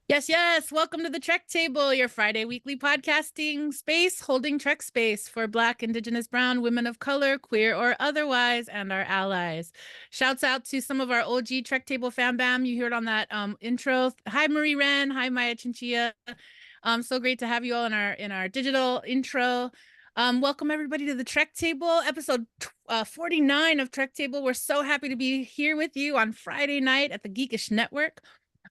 Yes, yes. Welcome to the Trek Table, your Friday weekly podcasting space holding Trek space for Black, Indigenous, Brown, women of color, queer or otherwise, and our allies. Shouts out to some of our OG Trek Table fan bam. You heard on that intro. Hi, Marie Wren. Hi, Maya Chinchilla. So great to have you all in our digital intro. Welcome everybody to the Trek Table, episode 49 of Trek Table. We're so happy to be here with you on Friday night at the Geekish Network.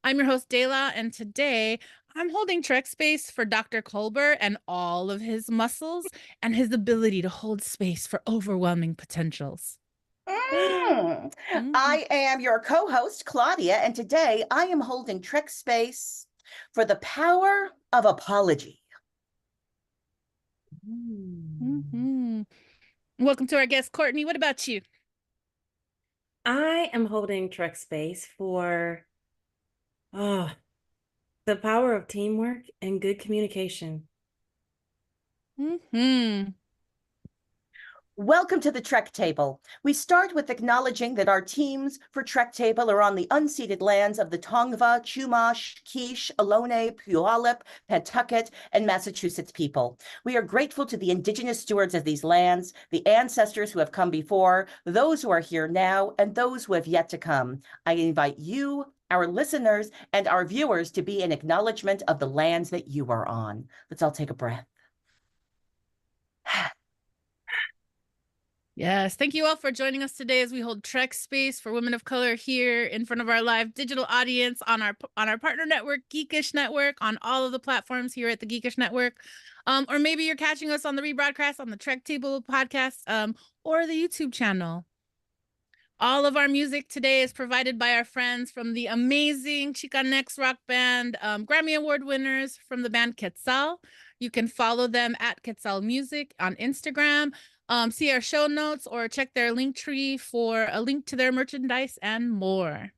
I'm your host, Dela, and today I'm holding Trek space for Dr. Colbert and all of his muscles and his ability to hold space for overwhelming potentials. I am your co-host, Claudia, and today I am holding Trek space for the power of apology. Welcome to our guest, Courtney. What about you? I am holding Trek space for the power of teamwork and good communication. Welcome to the Trek Table. We start with acknowledging that our teams for Trek Table are on the unceded lands of the Tongva, Chumash, Quiche, Ohlone, Puyallup, Pawtucket, and Massachusetts people. We are grateful to the indigenous stewards of these lands, the ancestors who have come before, those who are here now, and those who have yet to come. I invite you, our listeners, and our viewers to be in acknowledgement of the lands that you are on. Let's all take a breath. Yes, thank you all for joining us today as we hold Trek Space for Women of Color here in front of our live digital audience on our partner network, Geekish Network, on all of the platforms here at the Geekish Network. Or maybe you're catching us on the rebroadcast on the Trek Table podcast or the YouTube channel. All of our music today is provided by our friends from the amazing Chicanx rock band, Grammy Award winners from the band Quetzal. You can follow them at Quetzal Music on Instagram, see our show notes, or check their link tree for a link to their merchandise and more.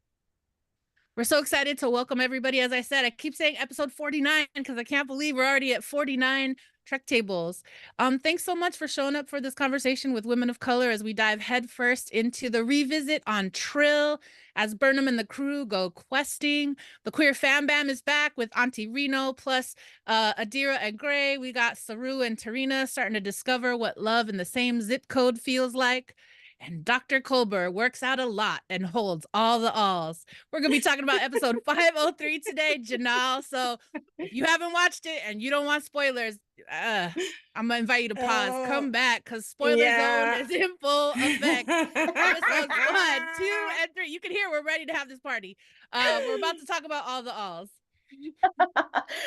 We're so excited to welcome everybody. As I said, I keep saying episode 49 because I can't believe we're already at 49 Trek Tables. Thanks so much for showing up for this conversation with women of color as we dive headfirst into the revisit on Trill as Burnham and the crew go questing. The queer fam bam is back with Auntie Reno plus Adira and Gray. We got Saru and Tarina starting to discover what love in the same zip code feels like. And Dr. Colbert works out a lot and holds all the alls. We're going to be talking about episode 503 today, Janelle. So if you haven't watched it and you don't want spoilers, I'm going to invite you to pause. Come back because spoiler zone is in full effect. Episodes 1, 2, and 3. You can hear we're ready to have this party. We're about to talk about all the alls.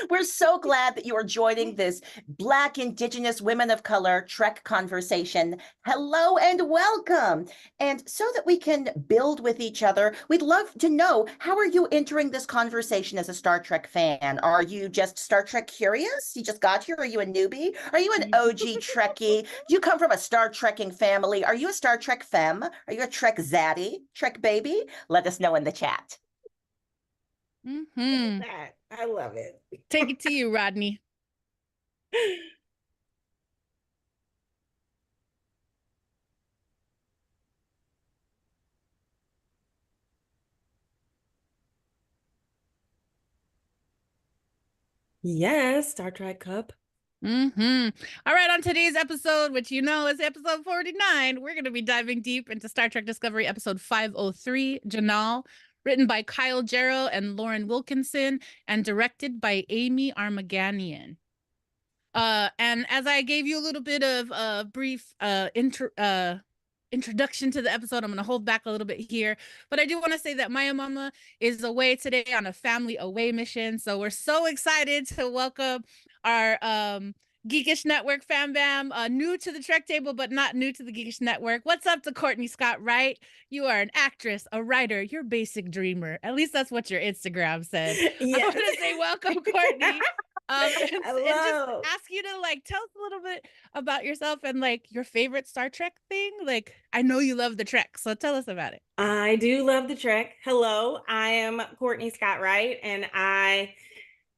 We're so glad that you are joining this Black, Indigenous, Women of Color Trek conversation. Hello and welcome. And so that we can build with each other, we'd love to know, how are you entering this conversation as a Star Trek fan? Are you just Star Trek curious? You just got here? Are you a newbie? Are you an OG Trekkie? Do you come from a Star Trekking family? Are you a Star Trek femme? Are you a Trek zaddy? Trek baby? Let us know in the chat. Mm-hmm. I love it. Take it to you, Rodney. Yes, Star Trek Cup. Mm-hmm. All right, on today's episode, which you know is episode 49, we're going to be diving deep into Star Trek Discovery episode 503, Janal, written by Kyle Jarrow and Lauren Wilkinson, and directed by Amy Armaganian. And as I gave you a little bit of a brief introduction to the episode, I'm going to hold back a little bit here, but I do want to say that Maya Mama is away today on a family away mission, so we're so excited to welcome our Geekish Network fam bam, new to the Trek Table, but not new to the Geekish Network. What's up to Courtney Scott Wright? You are an actress, a writer, you're basic dreamer. At least that's what your Instagram said. Yes. I want to say welcome, Courtney. And just ask you to like tell us a little bit about yourself and like your favorite Star Trek thing. Like, I know you love the Trek, so tell us about it. I do love the Trek. Hello, I am Courtney Scott Wright, and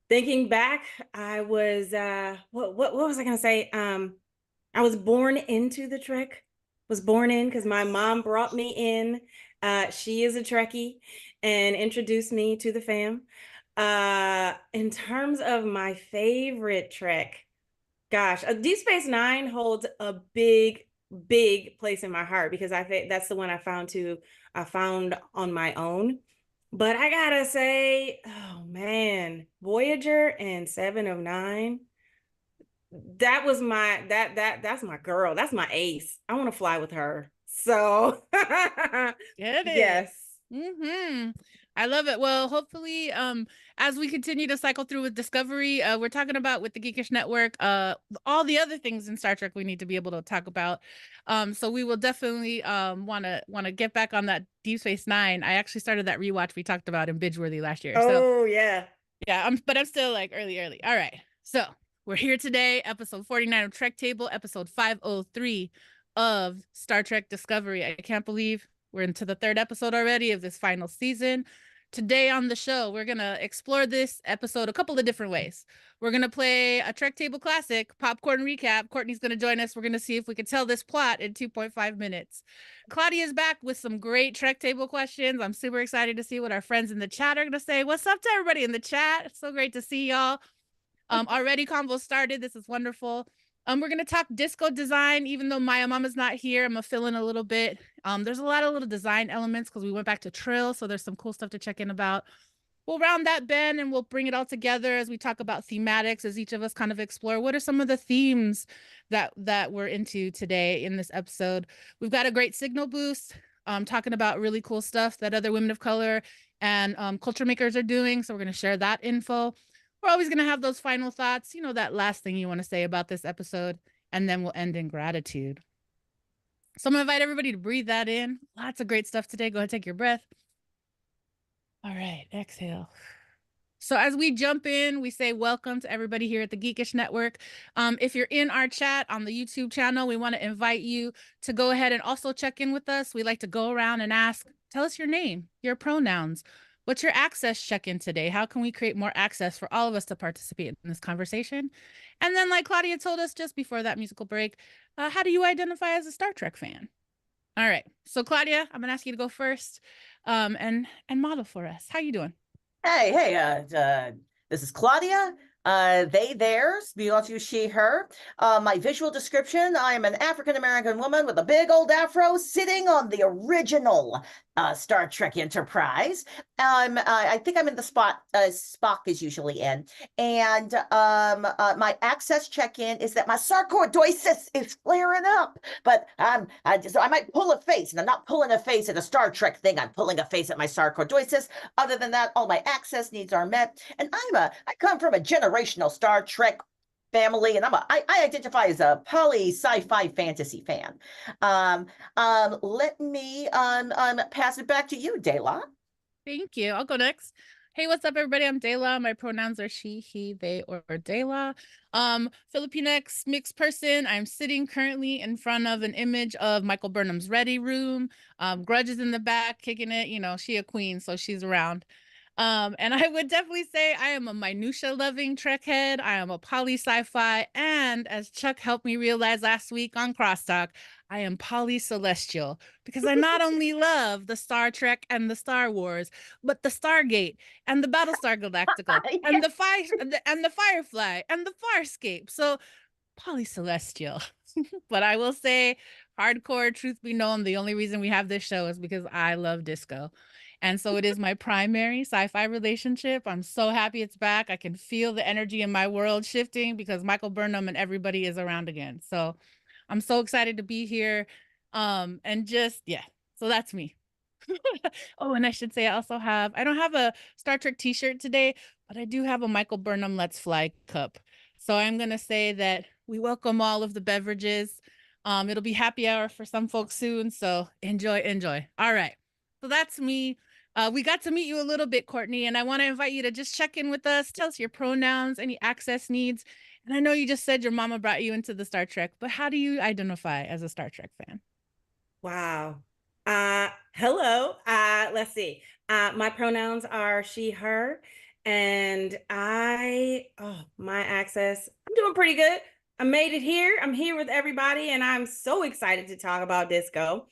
thinking back, I was what was I gonna say? I was born into the Trek. Was born in because my mom brought me in. She is a Trekkie and introduced me to the fam. In terms of my favorite Trek, gosh, Deep Space Nine holds a big place in my heart because I think that's the one I found on my own. But I gotta say, oh man, Voyager and 7 of 9. That was that's my girl. That's my ace. I want to fly with her. So Get it. Yes. Mm-hmm. I love it. Well, hopefully, as we continue to cycle through with Discovery, we're talking about with the Geekish Network, all the other things in Star Trek we need to be able to talk about. So we will definitely want to get back on that Deep Space Nine. I actually started that rewatch we talked about in Bingeworthy last year. Oh, yeah. Yeah, but I'm still like early. All right. So we're here today, episode 49 of Trek Table, episode 503 of Star Trek Discovery. I can't believe we're into the 3rd episode already of this final season. Today on the show, we're going to explore this episode a couple of different ways. We're going to play a Trek Table Classic, Popcorn Recap. Courtney's going to join us. We're going to see if we can tell this plot in 2.5 minutes. Claudia's back with some great Trek Table questions. I'm super excited to see what our friends in the chat are going to say. What's up to everybody in the chat? It's so great to see y'all. Already convo started. This is wonderful. We're going to talk disco design, even though Maya Mama's not here. I'm going to fill in a little bit. There's a lot of little design elements because we went back to Trill, so there's some cool stuff to check in about. We'll round that bend and we'll bring it all together as we talk about thematics, as each of us kind of explore what are some of the themes that we're into today in this episode. We've got a great signal boost, talking about really cool stuff that other women of color and culture makers are doing. So we're going to share that info. We're always going to have those final thoughts, that last thing you want to say about this episode, and then we'll end in gratitude. So I'm going to invite everybody to breathe that in. Lots of great stuff today. Go ahead, take your breath. All right, exhale. So as we jump in, we say welcome to everybody here at the Geekish Network. If you're in our chat on the YouTube channel, we want to invite you to go ahead and also check in with us. We like to go around and ask, tell us your name, your pronouns. What's your access check-in today? How can we create more access for all of us to participate in this conversation? And then, like Claudia told us just before that musical break, how do you identify as a Star Trek fan? All right. So Claudia, I'm gonna ask you to go first, and model for us. How you doing? Hey, this is Claudia. They, theirs, belongs to she, her. My visual description, I am an African-American woman with a big old afro sitting on the original Star Trek Enterprise. I think I'm in the spot Spock is usually in. And my access check-in is that my sarcoidosis is flaring up. But I might pull a face, and I'm not pulling a face at a Star Trek thing. I'm pulling a face at my sarcoidosis. Other than that, all my access needs are met. And I come from a generational Star Trek family, and I identify as a poly sci-fi fantasy fan. Let me pass it back to you, Dayla. Thank you. I'll go next. Hey, what's up, everybody? I'm Dayla. My pronouns are she, he, they, or Dayla. Filipinx mixed person. I'm sitting currently in front of an image of Michael Burnham's Ready Room. Grudge is in the back, kicking it. She a queen, so she's around. And I would definitely say I am a minutia loving Trek head. I am a poly sci-fi, and as Chuck helped me realize last week on Crosstalk, I am poly celestial because I not only love the Star Trek and the Star Wars, but the Stargate and the Battlestar Galactica and the Firefly and the Farscape. So poly celestial. But I will say, hardcore, truth be known, the only reason we have this show is because I love disco. And so it is my primary sci-fi relationship. I'm so happy it's back. I can feel the energy in my world shifting because Michael Burnham and everybody is around again. So I'm so excited to be here. And just, yeah, so that's me. Oh, and I should say I don't have a Star Trek t-shirt today, but I do have a Michael Burnham Let's Fly cup. So I'm going to say that we welcome all of the beverages. It'll be happy hour for some folks soon. So enjoy. All right. So that's me. We got to meet you a little bit, Courtney, and I want to invite you to just check in with us. Tell us your pronouns, any access needs. And I know you just said your mama brought you into the Star Trek, but how do you identify as a Star Trek fan? Wow. Hello. Let's see. My pronouns are she, her, and my access, I'm doing pretty good. I made it here. I'm here with everybody, and I'm so excited to talk about disco.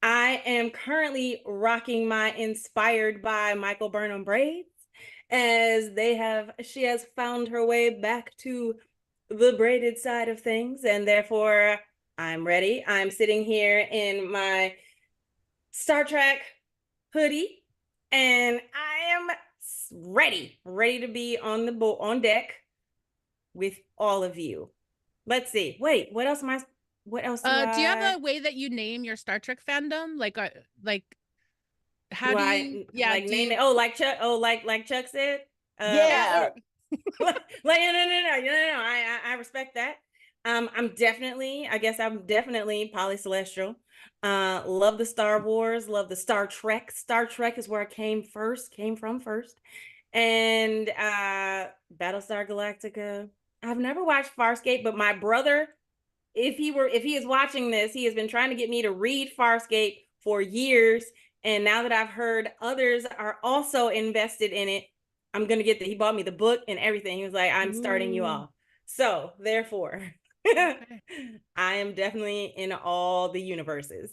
I am currently rocking my inspired by Michael Burnham braids, as she has found her way back to the braided side of things, and therefore I'm ready. I'm sitting here in my Star Trek hoodie, and I am ready to be on deck with all of you. Let's see. Wait, what else do you have a way that you name your Star Trek fandom? How do you name it? Oh, like Chuck. Oh, like Chuck said. Yeah. No. I respect that. I'm definitely polycelestial. Love the Star Wars. Love the Star Trek. Star Trek is where I came from first, and Battlestar Galactica. I've never watched Farscape, but my brother, if he is watching this, he has been trying to get me to read Farscape for years, And now that I've heard others are also invested in it, I'm going to get he bought me the book and everything. He was like, I'm starting you off. So therefore, Okay. I am definitely in all the universes.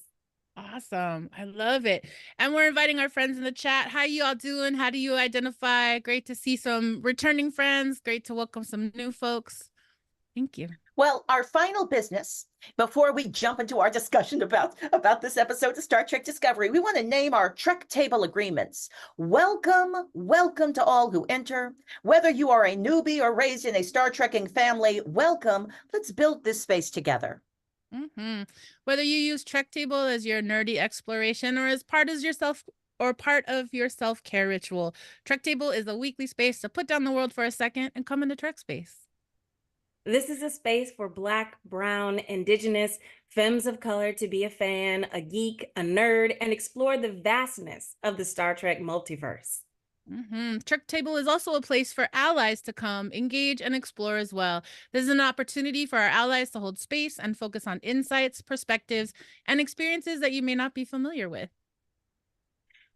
Awesome. I love it. And we're inviting our friends in the chat. How you all doing? How do you identify? Great to see some returning friends. Great to welcome some new folks. Thank you. Well, our final business before we jump into our discussion about this episode of Star Trek Discovery, we want to name our Trek Table agreements. Welcome to all who enter. Whether you are a newbie or raised in a Star Trekking family, welcome. Let's build this space together. Whether you use Trek Table as your nerdy exploration or as part of your self-care ritual, Trek Table is a weekly space to put down the world for a second and come into Trek space. This is a space for Black, Brown, Indigenous, femmes of color to be a fan, a geek, a nerd, and explore the vastness of the Star Trek multiverse. Trek Table is also a place for allies to come, engage, and explore as well. This is an opportunity for our allies to hold space and focus on insights, perspectives, and experiences that you may not be familiar with.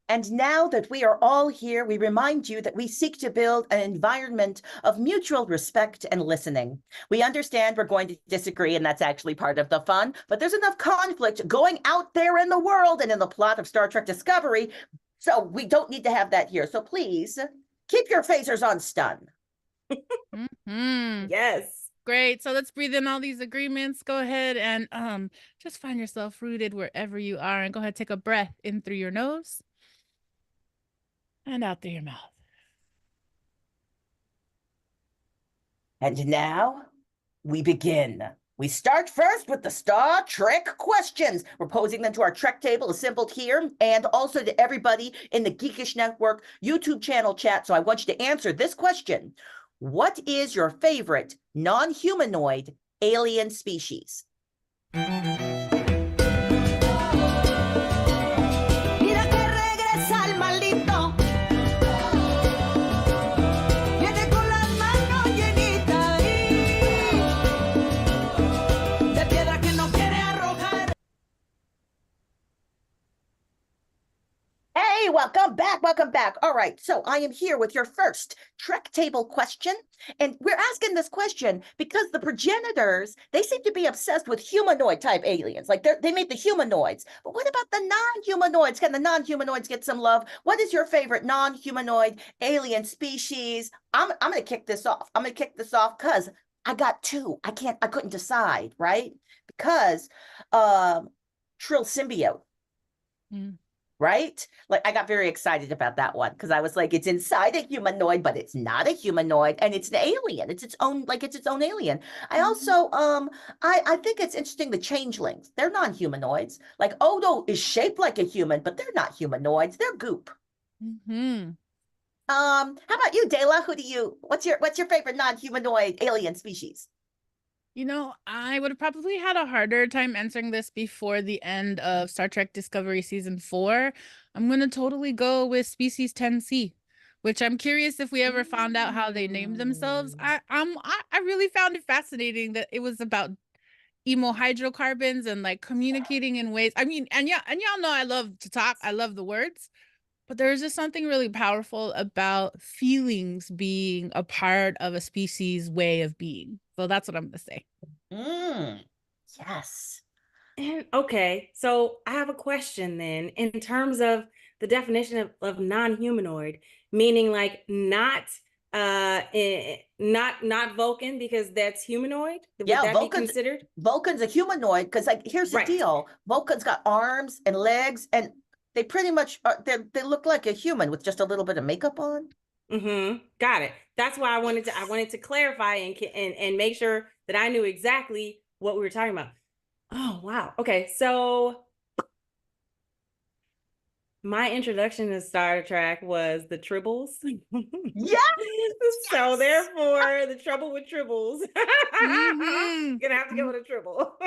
And now that we are all here, we remind you that we seek to build an environment of mutual respect and listening. We understand we're going to disagree, and that's actually part of the fun, but there's enough conflict going out there in the world and in the plot of Star Trek Discovery, so we don't need to have that here. So please, keep your phasers on stun. Yes. Great. So let's breathe in all these agreements. Go ahead and just find yourself rooted wherever you are, and go ahead, take a breath in through your nose and out through your mouth. And now we begin. We start first with the Star Trek questions. We're posing them to our Trek Table assembled here and also to everybody in the Geekish Network YouTube channel chat. So I want you to answer this question. What is your favorite non-humanoid alien species? Hey, welcome back. All right, so I am here with your first Trek Table question, and we're asking this question because the progenitors, they seem to be obsessed with humanoid type aliens. Like they made the humanoids, but what about the non-humanoids? Can the non-humanoids get some love? What is your favorite non-humanoid alien species? I'm gonna kick this off. Because I got two. I couldn't decide, right? Because Trill symbiote. Right? Like I got very excited about that one because I was like, it's inside a humanoid, but it's not a humanoid, and it's an alien. It's its own alien. I also I think it's interesting the changelings. They're non-humanoids. Like Odo is shaped like a human, but they're not humanoids. They're goop. How about you, Dela? What's your favorite non-humanoid alien species? You know, I would have probably had a harder time answering this before the end of Star Trek Discovery Season 4. I'm going to totally go with Species 10C, which I'm curious if we ever found out how they named themselves. I really found it fascinating that it was about emo hydrocarbons and like communicating in ways. I mean, and y'all know I love to talk. I love the words. But there's just something really powerful about feelings being a part of a species' way of being. So that's what I'm going to say. Yes. And okay, so I have a question then in terms of the definition of non-humanoid, meaning like not Vulcan, because that's humanoid. Would that be considered? Vulcan's a humanoid because like here's the deal. Vulcan's got arms and legs, and they pretty much they look like a human with just a little bit of makeup on. Got it. That's why I wanted to clarify and make sure that I knew exactly what we were talking about. Oh, wow. Okay, so my introduction to Star Trek was the Tribbles. Yes. So therefore, the trouble with Tribbles. Gonna have to go with a Tribble.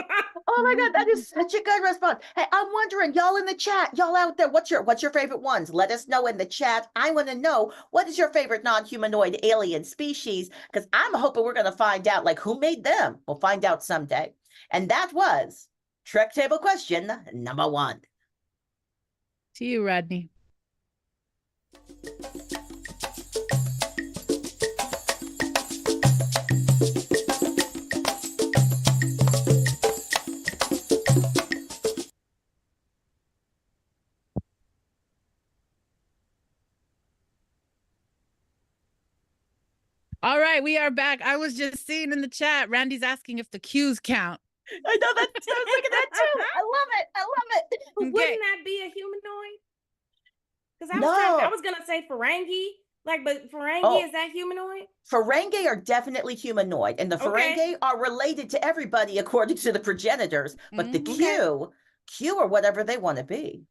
Oh my God, that is such a good response. Hey, I'm wondering, y'all in the chat, y'all out there, what's your favorite ones? Let us know in the chat. I want to know, what is your favorite non-humanoid alien species? Because I'm hoping we're gonna find out, like, who made them. We'll find out someday. And that was Trek Table question number 1. To you, Rodney. All right, we are back. I was just seeing in the chat, Randy's asking if the cues count. I know that. I was thinking that too. I love it. I love it. Wouldn't that be a humanoid? Because I was gonna say Ferengi, but Ferengi, is that humanoid? Ferengi are definitely humanoid, and the Ferengi are related to everybody according to the progenitors. But the Q are whatever they want to be.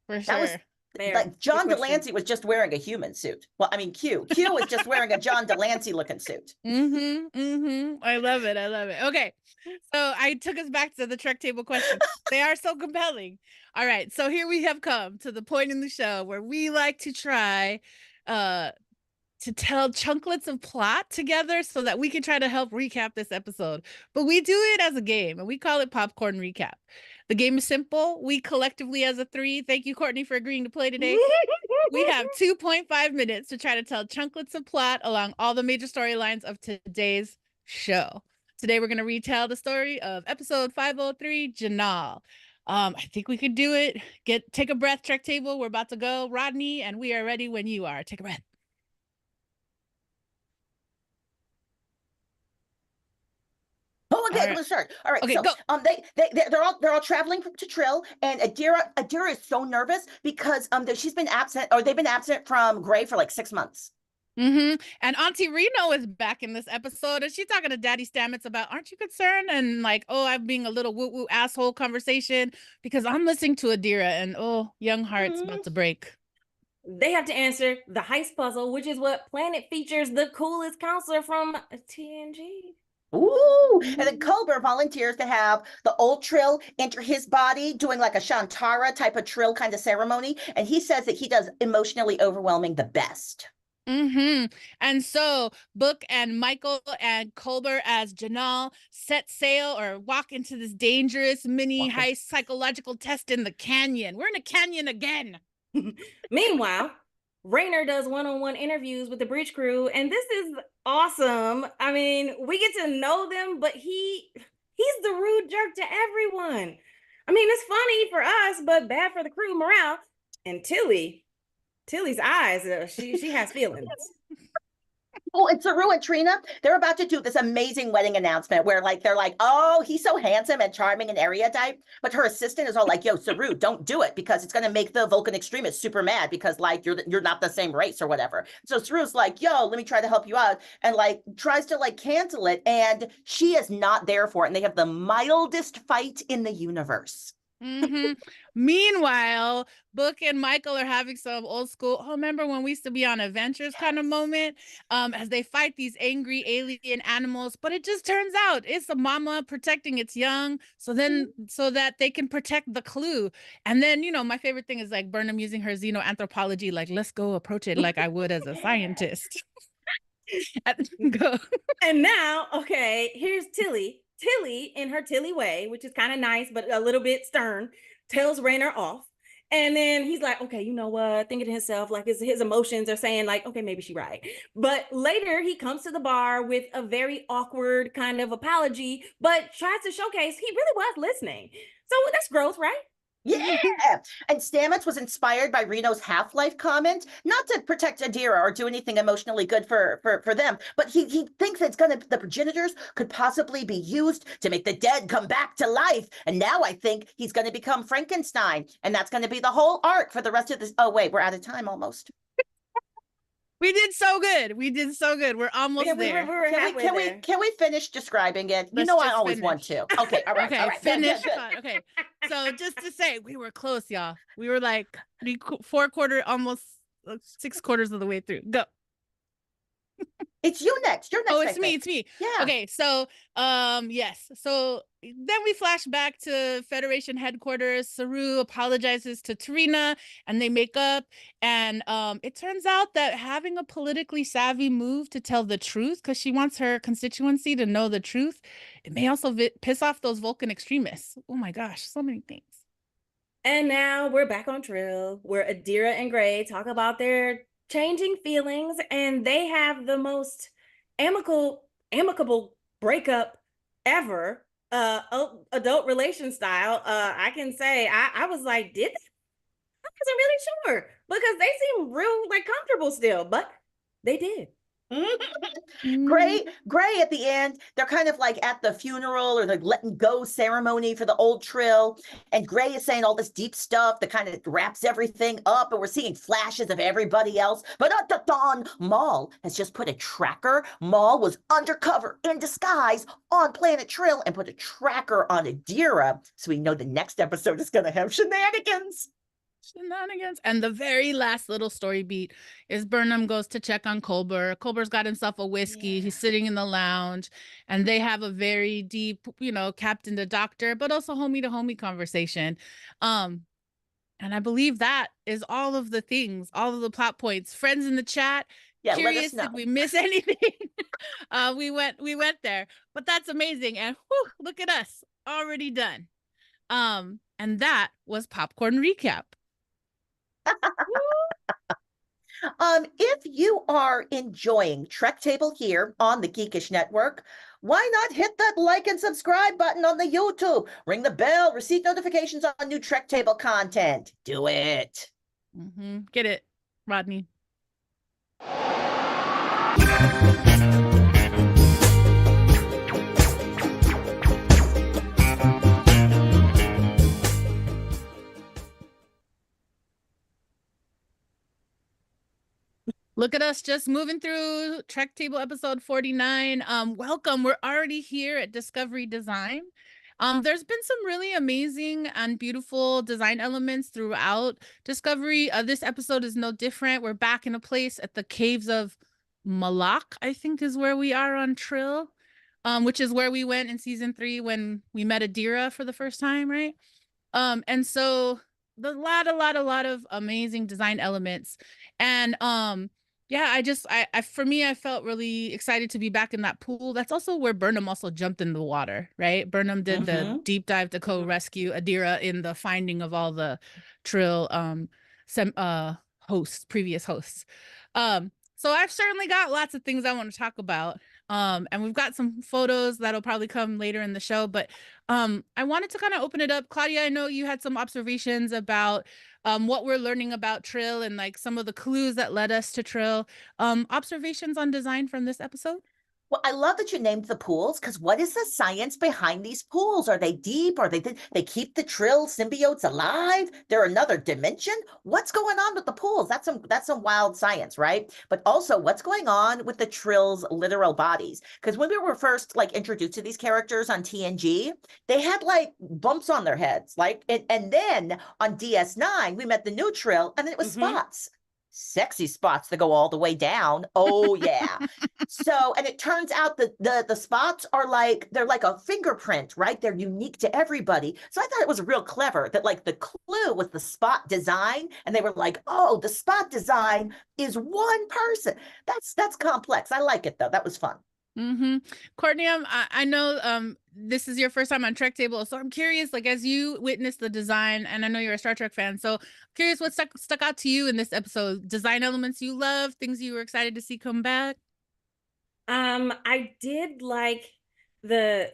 For sure. That was like John Delancey was just wearing a human suit. Well, I mean, Q was just wearing a John Delancey looking suit. I love it. I love it. Okay. So I took us back to the Trek table question. They are so compelling. All right. So here we have come to the point in the show where we like to try to tell chunklets of plot together so that we can try to help recap this episode. But we do it as a game and we call it Popcorn Recap. The game is simple. We collectively as a 3, thank you, Courtney, for agreeing to play today. We have 2.5 minutes to try to tell chunklets of plot along all the major storylines of today's show. Today, we're going to retell the story of episode 503, Janal. I think we could do it. Take a breath, Trek table. We're about to go. Rodney, and we are ready when you are. Take a breath. Oh, okay, let's start. All right, okay, so go. They're all traveling to Trill, and Adira is so nervous because she's been absent, or they've been absent from Gray for like 6 months. And Auntie Reno is back in this episode, and she's talking to Daddy Stamets about, aren't you concerned? And like, oh, I'm being a little woo-woo asshole conversation because I'm listening to Adira, and oh, young heart's about to break. They have to answer the heist puzzle, which is what planet features the coolest counselor from TNG. Ooh, and then Culber volunteers to have the old Trill enter his body, doing like a Shantara type of Trill kind of ceremony. And he says that he does emotionally overwhelming the best. And so Book and Michael and Culber as Janal set sail or walk into this dangerous mini heist psychological test in the canyon. We're in a canyon again. Meanwhile, Raynor does one-on-one interviews with the bridge crew, and this is awesome. I mean, we get to know them, but he's the rude jerk to everyone. I mean, it's funny for us, but bad for the crew morale. And Tilly's eyes, she has feelings. Oh, and Saru and Trina, they're about to do this amazing wedding announcement where they're like, oh, he's so handsome and charming and erudite. But her assistant is all like, yo, Saru, don't do it because it's going to make the Vulcan extremists super mad because you're not the same race or whatever. So Saru's like, yo, let me try to help you out. And tries to cancel it. And she is not there for it. And they have the mildest fight in the universe. Meanwhile, Book and Michael are having some old school, remember when we used to be on adventures kind of moment, as they fight these angry alien animals, but it just turns out it's a mama protecting its young so that they can protect the clue. And then, my favorite thing is Burnham using her xenoanthropology, let's go approach it like I would as a scientist. Go. And now, okay, here's Tilly, in her Tilly way, which is kind of nice, but a little bit stern, tells Raynor off. And then he's like, okay, you know what? Thinking to himself, his emotions are saying okay, maybe she's right. But later he comes to the bar with a very awkward kind of apology, but tries to showcase he really was listening. So that's growth, right? Yeah. And Stamets was inspired by Reno's half-life comment, not to protect Adira or do anything emotionally good for them, but he thinks the progenitors could possibly be used to make the dead come back to life. And now I think he's going to become Frankenstein, and that's going to be the whole arc for the rest of this. Oh, wait, we're out of time almost. We did so good. We're almost there. Can we finish describing it? I always want to. Okay, all right. Okay, all right. finish. Okay, so just to say, we were close, y'all. We were 4/4, almost 6/4 of the way through. Go. It's you next. You're next. Oh, it's me. Yeah. Okay, so yes. So then we flash back to Federation headquarters. Saru apologizes to Trina and they make up. And it turns out that having a politically savvy move to tell the truth, because she wants her constituency to know the truth, it may also piss off those Vulcan extremists. Oh my gosh, so many things. And now we're back on Trill, where Adira and Gray talk about their changing feelings, and they have the most amicable breakup ever. Adult relation style. I can say I was like, did they? I wasn't really sure because they seem real like comfortable still, but they did. Gray at the end, they're kind of like at the funeral or the letting go ceremony for the old Trill. And Gray is saying all this deep stuff that kind of wraps everything up. And we're seeing flashes of everybody else. But at the dawn, Maul has just put a tracker. Maul was undercover in disguise on Planet Trill and put a tracker on Adira. So we know the next episode is going to have shenanigans. And the very last little story beat is Burnham goes to check on Culber. Culber's got himself a whiskey. He's sitting in the lounge, and they have a very deep, captain to doctor, but also homie to homie conversation. And I believe that is all of the things, all of the plot points. Friends in the chat, curious, did we miss anything? We went there, but that's amazing. And whew, look at us, already done. And that was Popcorn Recap. If you are enjoying Trek Table here on the Geekish Network, why not hit that like and subscribe button on the YouTube? Ring the bell, receive notifications on new Trek Table content. Do it. Get it, Rodney. Look at us just moving through Trek Table episode 49. Welcome. We're already here at Discovery Design. There's been some really amazing and beautiful design elements throughout Discovery. This episode is no different. We're back in a place at the caves of Malak, I think is where we are on Trill, which is where we went in season 3 when we met Adira for the first time, right? And so a lot of amazing design elements. And yeah, I for me, I felt really excited to be back in that pool. That's also where Burnham also jumped in the water, right? Burnham did the deep dive to co-rescue Adira in the finding of all the Trill previous hosts. So I've certainly got lots of things I want to talk about. And we've got some photos that'll probably come later in the show, but I wanted to kind of open it up. Claudia, I know you had some observations about what we're learning about Trill and like some of the clues that led us to Trill. Observations on design from this episode? Well, I love that you named the pools, because what is the science behind these pools? Are they deep? Are they keep the Trill symbiotes alive? They're another dimension? What's going on with the pools? That's some wild science, right? But also, what's going on with the Trill's literal bodies? Because when we were first like introduced to these characters on TNG, they had like bumps on their heads, like, and then on DS9 we met the new Trill, and it was spots. Sexy spots that go all the way down. Oh yeah. So, and it turns out that the spots are like, they're like a fingerprint, right? They're unique to everybody. So I thought it was real clever that like the clue was the spot design, and they were like, oh, the spot design is one person. That's complex. I like it though. That was fun. Courtney, I know this is your first time on Trek Table, so I'm curious, like, as you witnessed the design, and I know you're a Star Trek fan, so I'm curious what stuck out to you in this episode. Design elements you love, things you were excited to see come back. I did like the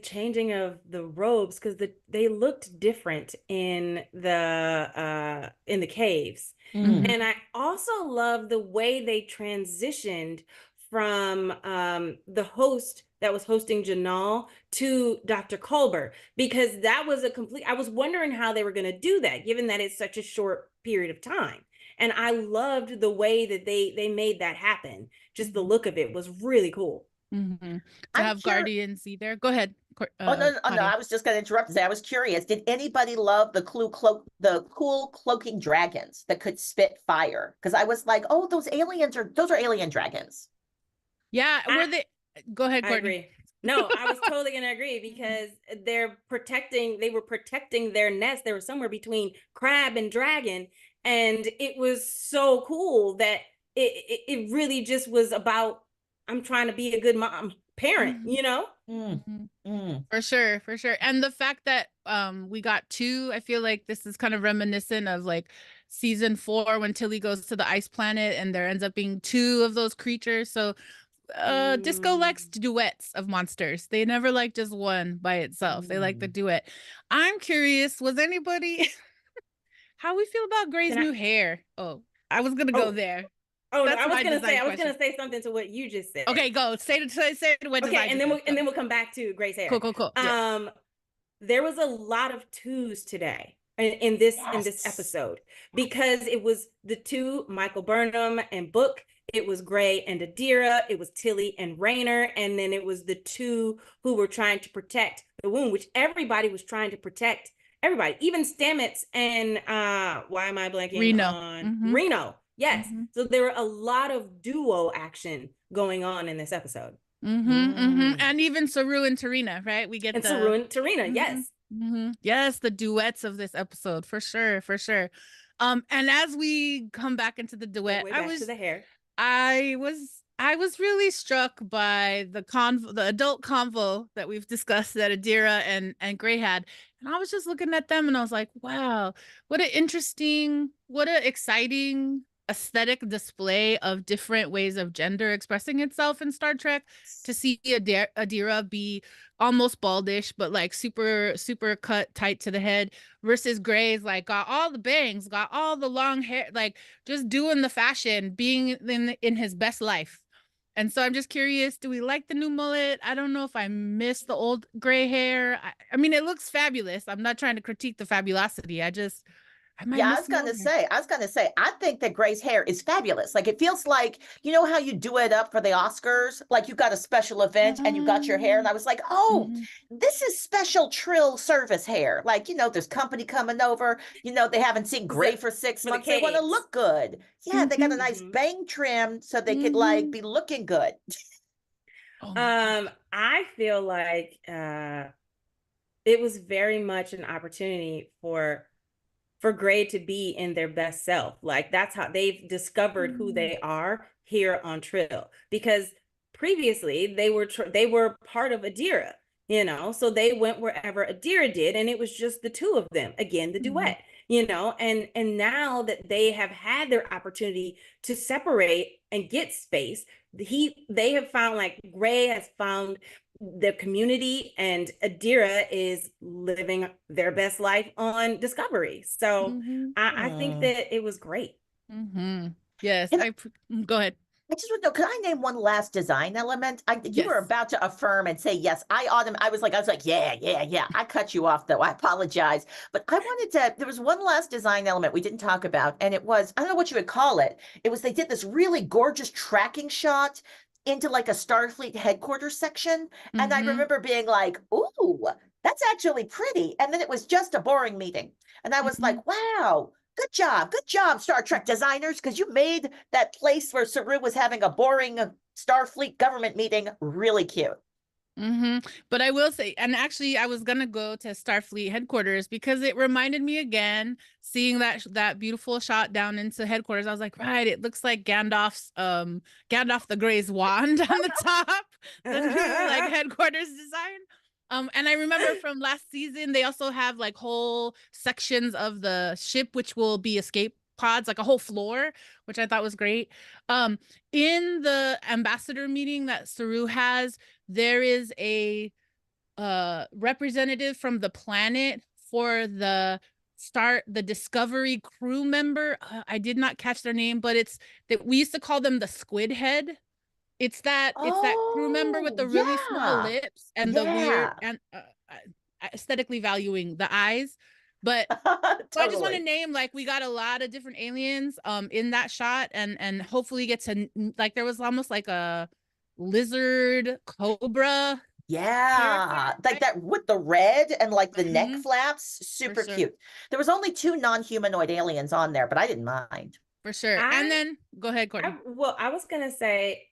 changing of the robes, because they looked different in the caves. And I also love the way they transitioned from the host that was hosting Janal to Dr. Culber, because that was I was wondering how they were going to do that, given that it's such a short period of time. And I loved the way that they made that happen. Just the look of it was really cool. To have Guardians see there. Go ahead. No, I was just going to interrupt and say, I was curious. Did anybody love the cool cloaking dragons that could spit fire? Because I was like, oh, those are alien dragons. Yeah, go ahead, Courtney. I agree. No, I was totally gonna agree, because they were protecting their nest. They were somewhere between crab and dragon, and it was so cool that it really just was about, I'm trying to be a good mom, parent, you know? For sure, for sure. And the fact that we got two, I feel like this is kind of reminiscent of like season 4 when Tilly goes to the ice planet and there ends up being two of those creatures. So Disco likes duets of monsters. They never like just one by itself. They like the duet. I'm curious, was anybody how we feel about Gray's new hair? Oh, I was gonna go there. Oh no, That's I was my gonna design say question. something to what you just said. Okay, go. Say what Okay, design. and then we'll come back to Gray's hair. Cool. Yes. There was a lot of twos today in this episode because it was the two, Michael Burnham and Book. It was Gray and Adira. It was Tilly and Rayner. And then it was the two who were trying to protect the wound, which everybody was trying to protect. Everybody, even Stamets and why am I blanking on Reno? Yes. So there were a lot of duo action going on in this episode. And even Saru and Tarina, right? We get Saru and Tarina, yes. Yes, the duets of this episode, for sure. And as we come back into the duet, to the hair. I was really struck by the adult convo that we've discussed that Adira and Gray had. And I was just looking at them and I was like, wow, what an exciting aesthetic display of different ways of gender expressing itself in Star Trek. To see Adira be almost baldish, but like super cut tight to the head, versus Gray's like got all the bangs, got all the long hair, like just doing the fashion, being in his best life. And so I'm just curious, do we like the new mullet? I don't know if I miss the old Gray hair. I mean, it looks fabulous. I'm not trying to critique the fabulosity. I was gonna say, I think that Gray's hair is fabulous. Like, it feels like, you know how you do it up for the Oscars? Like you got a special event and you got your hair. And I was like, oh, this is special Trill service hair. Like, you know, there's company coming over, you know, they haven't seen Gray for 6 months. They want to look good. Yeah, they got a nice bang trim so they could like be looking good. I feel like it was very much an opportunity for Gray to be in their best self. Like, that's how they've discovered who they are here on Trill, because previously they were part of Adira, you know, so they went wherever Adira did, and it was just the two of them, again, the duet, you know, and now that they have had their opportunity to separate and get space, they have found, like, Gray has found the community, and Adira is living their best life on Discovery. So I think that it was great. Yes, go ahead. I just want to know, could I name one last design element? You were about to affirm and say yes. I was like, yeah. I cut you off though. I apologize. But there was one last design element we didn't talk about, and it was, I don't know what you would call it. It was, they did this really gorgeous tracking shot into like a Starfleet headquarters section. And I remember being like, ooh, that's actually pretty. And then it was just a boring meeting. And I was like, wow, good job, Star Trek designers, because you made that place where Saru was having a boring Starfleet government meeting really cute. But I will say, and actually I was gonna go to Starfleet headquarters because it reminded me again, seeing that beautiful shot down into headquarters. I was like, right, it looks like Gandalf the Grey's wand on the top, the new like headquarters design. And I remember from last season, they also have like whole sections of the ship which will be escape pods, like a whole floor, which I thought was great. In the ambassador meeting that Saru has, there is a representative from the planet for the Discovery crew member. I did not catch their name, but it's that we used to call them the Squid Head. It's that crew member with the really small lips and the weird and aesthetically valuing the eyes. But so I just want to name, like, we got a lot of different aliens in that shot, and hopefully get to, like, there was almost like a lizard cobra. Yeah, like that with the red and like the neck flaps, super cute. There was only 2 non-humanoid aliens on there, but I didn't mind. For sure. And then go ahead, Courtney. I was gonna say,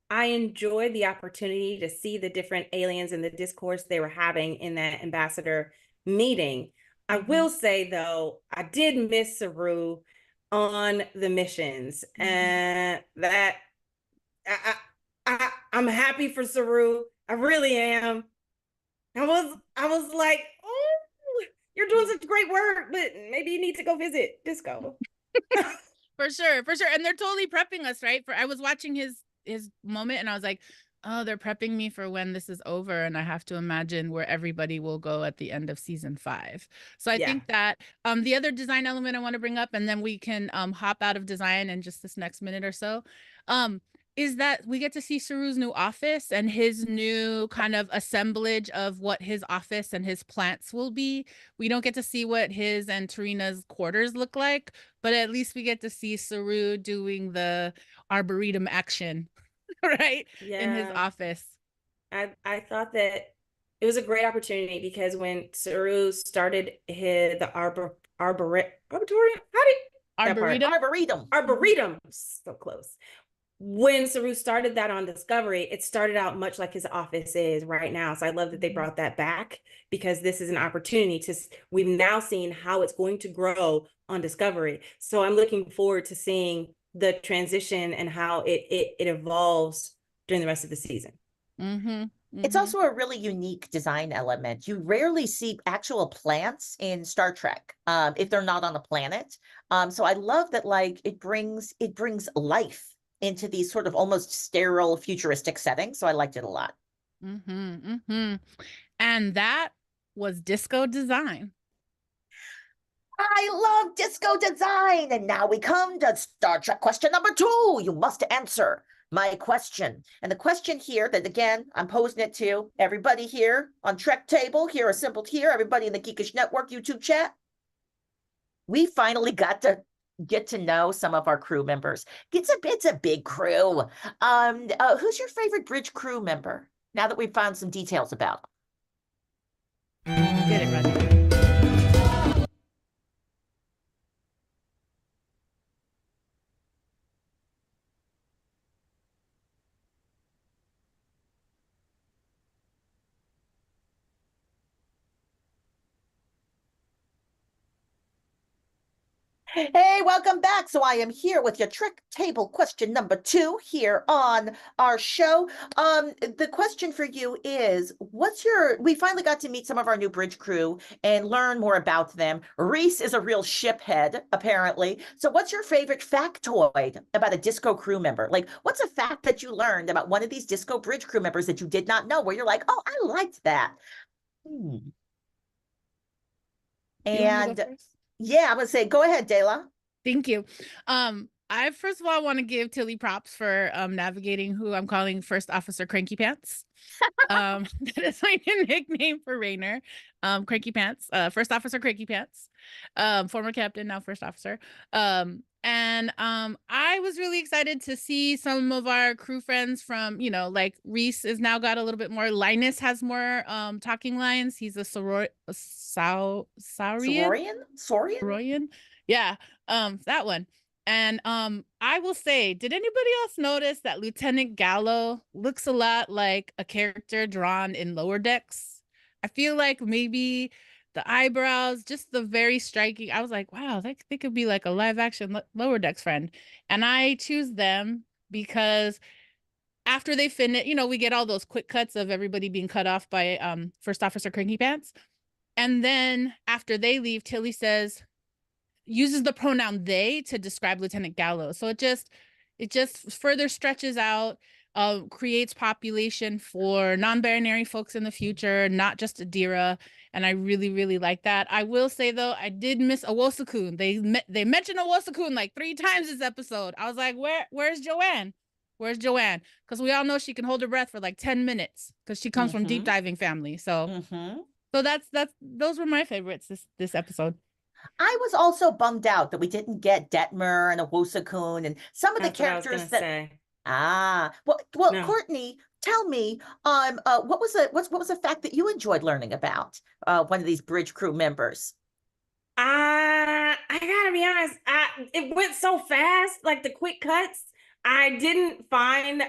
I enjoyed the opportunity to see the different aliens and the discourse they were having in that ambassador meeting. I will say, though, I did miss Saru on the missions, and that I I'm happy for Saru. I really am. I was like, oh, you're doing such great work, but maybe you need to go visit Disco. For sure, for sure. And they're totally prepping us, right? I was watching his moment and I was like, oh, they're prepping me for when this is over. And I have to imagine where everybody will go at the end of season 5. So I think that the other design element I want to bring up, and then we can hop out of design in just this next minute or so, is that we get to see Saru's new office and his new kind of assemblage of what his office and his plants will be. We don't get to see what his and Tarina's quarters look like, but at least we get to see Saru doing the arboretum action, right? In his office. I thought that it was a great opportunity because when Saru started the arboretum, arboretum, so close. When Saru started that on Discovery, it started out much like his office is right now. So I love that they brought that back, because this is an opportunity we've now seen how it's going to grow on Discovery. So I'm looking forward to seeing the transition and how it evolves during the rest of the season. It's also a really unique design element. You rarely see actual plants in Star Trek if they're not on a planet. So I love that, like, it brings life into these sort of almost sterile futuristic settings. So I liked it a lot. And that was disco design. I love disco design. And now we come to Star Trek question number 2. You must answer my question. And the question here that, again, I'm posing it to everybody here on Trek Table, here assembled here, everybody in the Geekish Network YouTube chat. We finally got to get to know some of our crew members. It's a big crew. Who's your favorite bridge crew member, now that we've found some details about them? Get it, Rodney. Hey, welcome back. So I am here with your Trek Table question number 2 here on our show. The question for you is, we finally got to meet some of our new bridge crew and learn more about them. Reese is a real ship head, apparently. So what's your favorite factoid about a disco crew member? Like, what's a fact that you learned about one of these disco bridge crew members that you did not know, where you're like, oh, I liked that. And yeah, I'm gonna say, go ahead, Dayla. Thank you. I first of all want to give Tilly props for navigating who I'm calling First Officer Cranky Pants. That is my new nickname for Raynor. Cranky Pants, First Officer Cranky Pants, former captain, now first officer. And I was really excited to see some of our crew friends from, like Reese has now got a little bit more. Linus has more talking lines. He's a Saurian? Yeah, that one. And I will say, did anybody else notice that Lieutenant Gallo looks a lot like a character drawn in Lower Decks? I feel like maybe the eyebrows, just the very striking. I was like, wow, they could be like a live action Lower Decks friend. And I choose them because after they finish, we get all those quick cuts of everybody being cut off by First Officer Cranky Pants. And then after they leave, Tilly uses the pronoun they to describe Lieutenant Gallo. So it just further stretches out, creates population for non-binary folks in the future, not just Adira. And I really, really like that. I will say, though, I did miss Owosakun. They mentioned Owosakun like 3 times this episode. I was like, where's Joanne? Where's Joanne? Because we all know she can hold her breath for like 10 minutes because she comes from deep diving family. So, so those were my favorites this episode. I was also bummed out that we didn't get Detmer and Owosakun and some of the characters that. Well, no. Courtney, tell me, what was a fact that you enjoyed learning about one of these bridge crew members? I gotta be honest, it went so fast, like the quick cuts. I didn't find.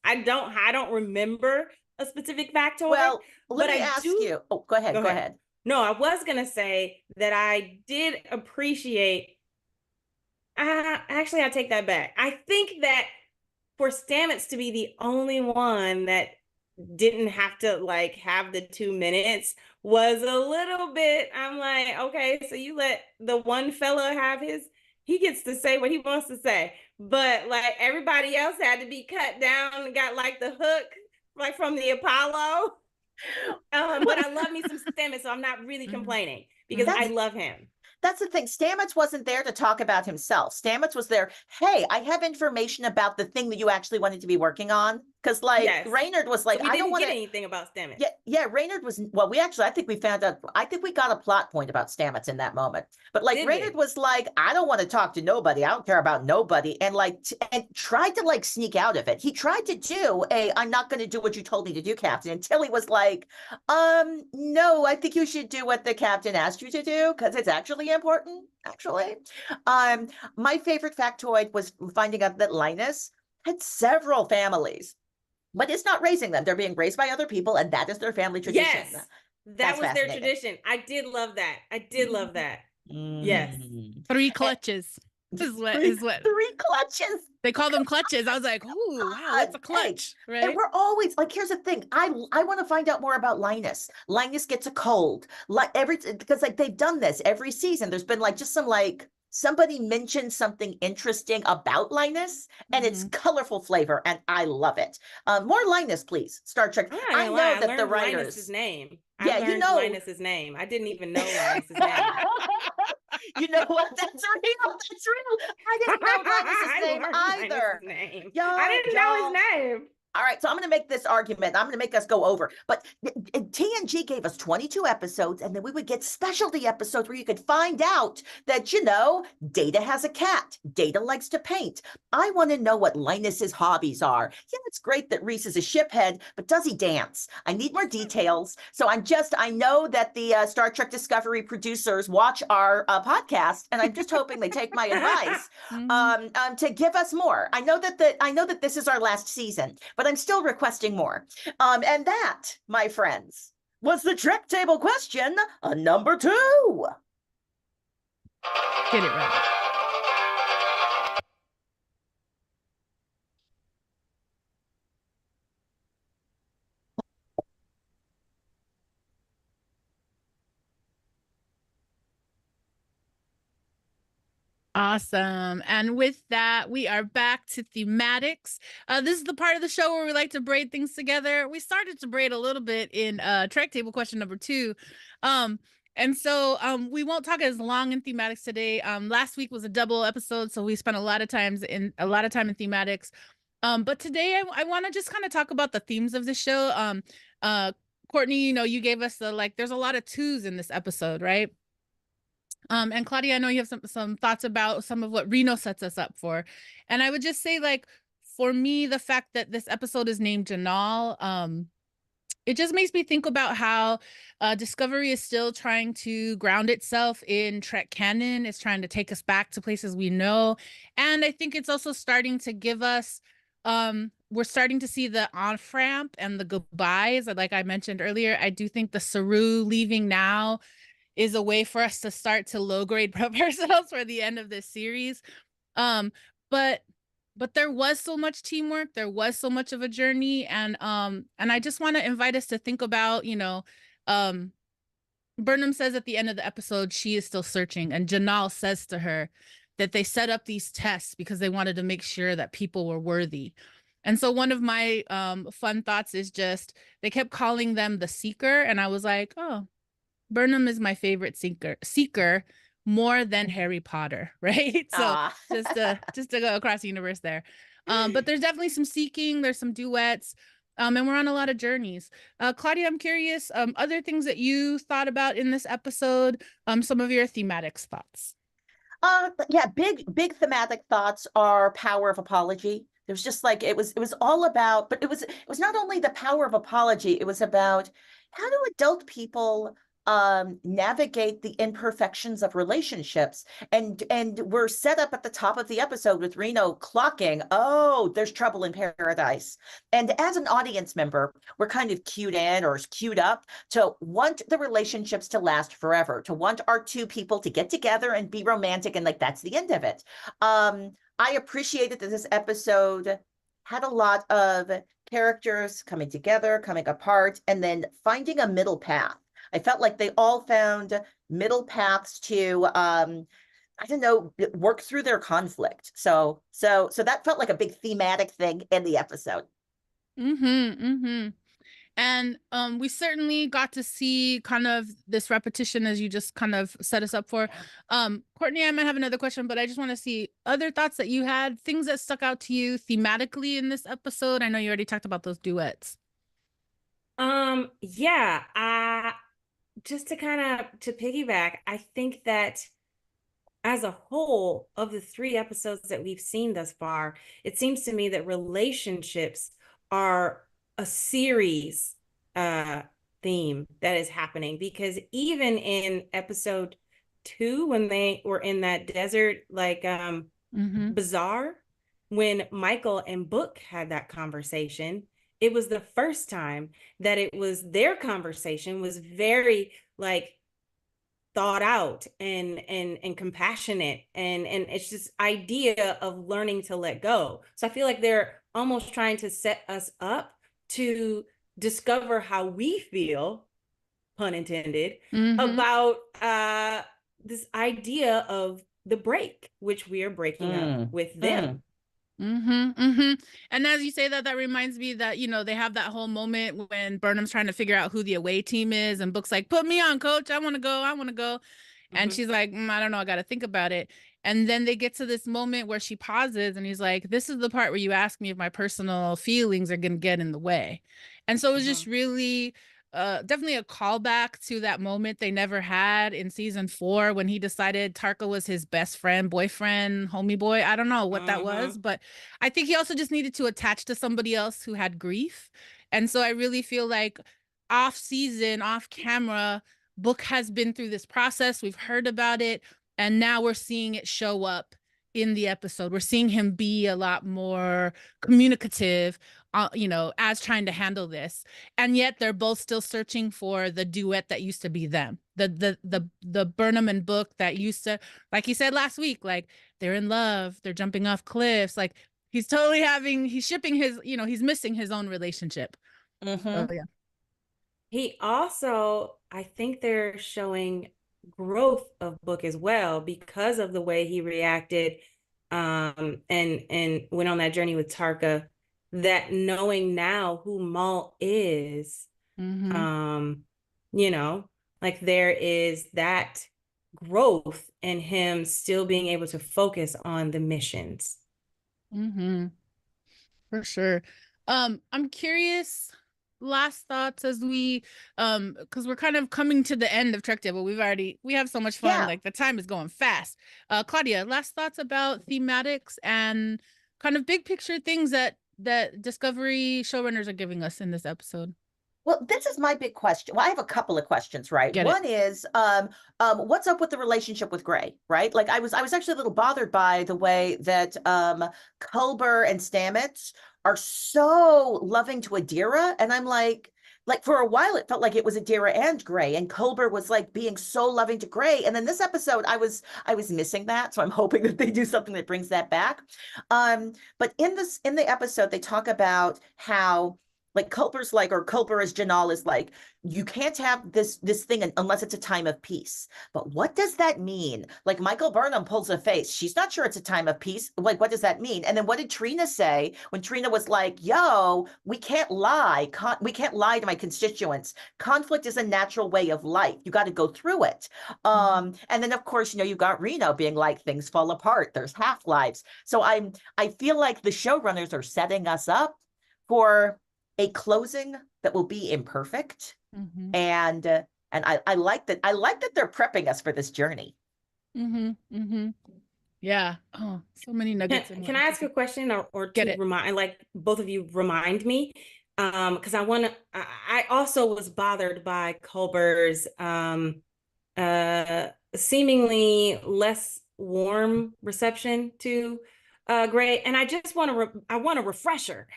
I don't remember a specific factoid. Well, let me ask you. Oh, go ahead. No, I was going to say that I did appreciate, actually, I take that back. I think that for Stamets to be the only one that didn't have to like have the 2 minutes was a little bit, I'm like, okay, so you let the one fella have he gets to say what he wants to say, but like everybody else had to be cut down and got like the hook like from the Apollo. But I love me some Stamets, so I'm not really complaining because I love him. That's the thing. Stamets wasn't there to talk about himself. Stamets was there. Hey, I have information about the thing that you actually wanted to be working on. Because Raynard was like, so we I don't didn't want get anything about Stamets. Yeah. Raynard was, well, I think we found out, I think we got a plot point about Stamets in that moment. But like Raynard was like, I don't want to talk to nobody. I don't care about nobody. And like, and tried to like sneak out of it. He tried to do I'm not going to do what you told me to do, Captain, until he was like, no, I think you should do what the captain asked you to do because it's actually important, actually. My favorite factoid was finding out that Linus had several families, but it's not raising them. They're being raised by other people, and that is their family tradition. Yes, that was their tradition. I did love that. I did love that. Yes. 3 clutches. Is what 3 clutches. They call them clutches. I was like, ooh, wow, that's a clutch, right? And we're always like, here's the thing. I want to find out more about Linus. Linus gets a cold. Like because like they've done this every season. There's been like just some like somebody mentioned something interesting about Linus, and it's colorful flavor, and I love it. More Linus, please. Star Trek. I know that the writers. Linus's name. Yeah, you know Linus's name. I didn't even know Linus's name. You know what? That's real. That's real. I didn't know Linus's name either. I didn't know his name. All right, so I'm going to make this argument. I'm going to make us go over. But TNG gave us 22 episodes, and then we would get specialty episodes where you could find out that, Data has a cat. Data likes to paint. I want to know what Linus's hobbies are. Yeah, it's great that Reese is a shiphead, but does he dance? I need more details. So I know that the Star Trek Discovery producers watch our podcast, and I'm just hoping they take my advice to give us more. I know that this is our last season, but I'm still requesting more. And that, my friends, was the Trek Table question number 2. Get it right. Awesome. And with that, we are back to thematics. This is the part of the show where we like to braid things together. We started to braid a little bit in Trek Table question number 2. And so we won't talk as long in thematics today. Last week was a double episode, so we spent a lot of time in thematics. But today I want to just kind of talk about the themes of the show. Courtney, you gave us there's a lot of 2s in this episode, right? And Claudia, I know you have some thoughts about some of what Reno sets us up for. And I would just say, for me, the fact that this episode is named Janal, it just makes me think about how Discovery is still trying to ground itself in Trek canon. It's trying to take us back to places we know. And I think it's also starting to give us, we're starting to see the off-ramp and the goodbyes. Like I mentioned earlier, I do think the Saru leaving now is a way for us to start to low grade prep ourselves for the end of this series. But there was so much teamwork, there was so much of a journey, and I just want to invite us to think about, Burnham says at the end of the episode she is still searching, and Janal says to her that they set up these tests because they wanted to make sure that people were worthy. And so one of my fun thoughts is just they kept calling them the Seeker, and I was like, oh, Burnham is my favorite seeker more than Harry Potter, right? So just to go across the universe there. But there's definitely some seeking, there's some duets, and we're on a lot of journeys. Claudia, I'm curious, other things that you thought about in this episode, some of your thematics thoughts. Yeah, big thematic thoughts are power of apology. There's just it was all about, but it was not only the power of apology, it was about how do adult people navigate the imperfections of relationships. And we're set up at the top of the episode with Reno clocking, oh, there's trouble in paradise. And as an audience member, we're kind of cued in or queued up to want the relationships to last forever, to want our 2 people to get together and be romantic, and that's the end of it. I appreciated that this episode had a lot of characters coming together, coming apart, and then finding a middle path. I felt like they all found middle paths to I don't know, work through their conflict. So that felt like a big thematic thing in the episode. Mm-hmm. Mm-hmm. And we certainly got to see kind of this repetition as you just kind of set us up for. Courtney, I might have another question, but I just want to see other thoughts that you had, things that stuck out to you thematically in this episode. I know you already talked about those duets. Yeah, just to kind of to piggyback, I think that as a whole of the 3 episodes that we've seen thus far, it seems to me that relationships are a series theme that is happening, because even in episode 2, when they were in that desert bazaar, when Michael and Book had that conversation, it was the first time that it was their conversation was very like thought out and compassionate, and it's this idea of learning to let go. So I feel like they're almost trying to set us up to discover how we feel, pun intended, about this idea of the break, which we are breaking up with them. Mm-hmm, mm-hmm. And as you say that, that reminds me that, you know, they have that whole moment when Burnham's trying to figure out who the away team is, and Book's like, put me on, coach. I want to go. I want to go. And she's like, I don't know. I got to think about it. And then they get to this moment where she pauses and he's like, this is the part where you ask me if my personal feelings are going to get in the way. And so it was just really definitely a callback to that moment they never had in season 4 when he decided Tarka was his best friend, boyfriend, homie boy. I don't know what that was, but I think he also just needed to attach to somebody else who had grief. And so I really feel like off season, off camera, Book has been through this process. We've heard about it, and now we're seeing it show up in the episode. We're seeing him be a lot more communicative, you know, as trying to handle this. And yet they're both still searching for the duet that used to be them. The Burnham and Book that used to, like he said last week, like they're in love, they're jumping off cliffs. Like he's totally he's shipping his, you know, he's missing his own relationship. So, yeah. He also, I think they're showing growth of Book as well, because of the way he reacted and went on that journey with Tarka, that knowing now who Maul is, you know, like there is that growth in him still being able to focus on the missions. For sure. I'm curious, last thoughts as we because we're kind of coming to the end of Trek Table. We have so much fun, like the time is going fast. Claudia, last thoughts about thematics and kind of big picture things that Discovery showrunners are giving us in this episode. Well, this is my big question. Well, I have a couple of questions, right? One is, what's up with the relationship with Gray, right? Like I was actually a little bothered by the way that Culber and Stamets are so loving to Adira, and I'm like for a while it felt like it was Adira and Gray, and Culber was like being so loving to Gray, and then this episode I was missing that, so I'm hoping that they do something that brings that back. But in the episode they talk about how like Culper's like, or Culper as Janal is like, you can't have this thing unless it's a time of peace. But what does that mean? Like Michael Burnham pulls a face. She's not sure it's a time of peace. Like, what does that mean? And then what did Trina say when Trina was like, yo, we can't lie. We can't lie to my constituents. Conflict is a natural way of life. You got to go through it. And then of course, you know, you've got Reno being like, things fall apart. There's half-lives. So I feel like the showrunners are setting us up for a closing that will be imperfect. And I like that. I like that they're prepping us for this journey. Yeah. Oh, so many nuggets. Can I ask a question or to remind, like both of you remind me? Because I also was bothered by Culber's seemingly less warm reception to Gray. And I just I want a refresher.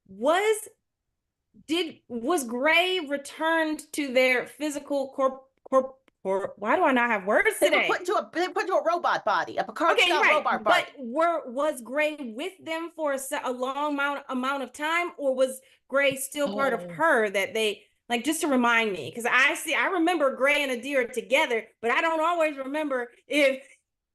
Was Gray returned to their physical why do I not have words They were today? they were put into a robot body, a Picard style robot body. But was Gray with them for a long amount of time, or was Gray still part of her that they like, just to remind me? Because I remember Gray and Adira together, but I don't always remember if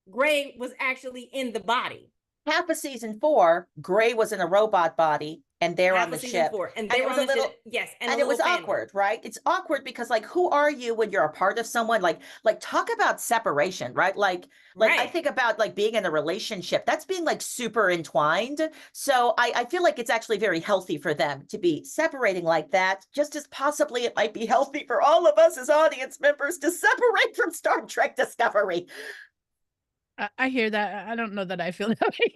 Gray was actually in the body. Half of season 4, Gray was in a robot body, and they're Half on the of season ship. 4, and they were on the ship. Yes, and it was awkward, right? It's awkward because, like, who are you when you're a part of someone? Like talk about separation, right? Like I think about like being in a relationship. That's being like super entwined. So I feel like it's actually very healthy for them to be separating like that, just as possibly it might be healthy for all of us as audience members to separate from Star Trek Discovery. I hear that. I don't know that I feel that way.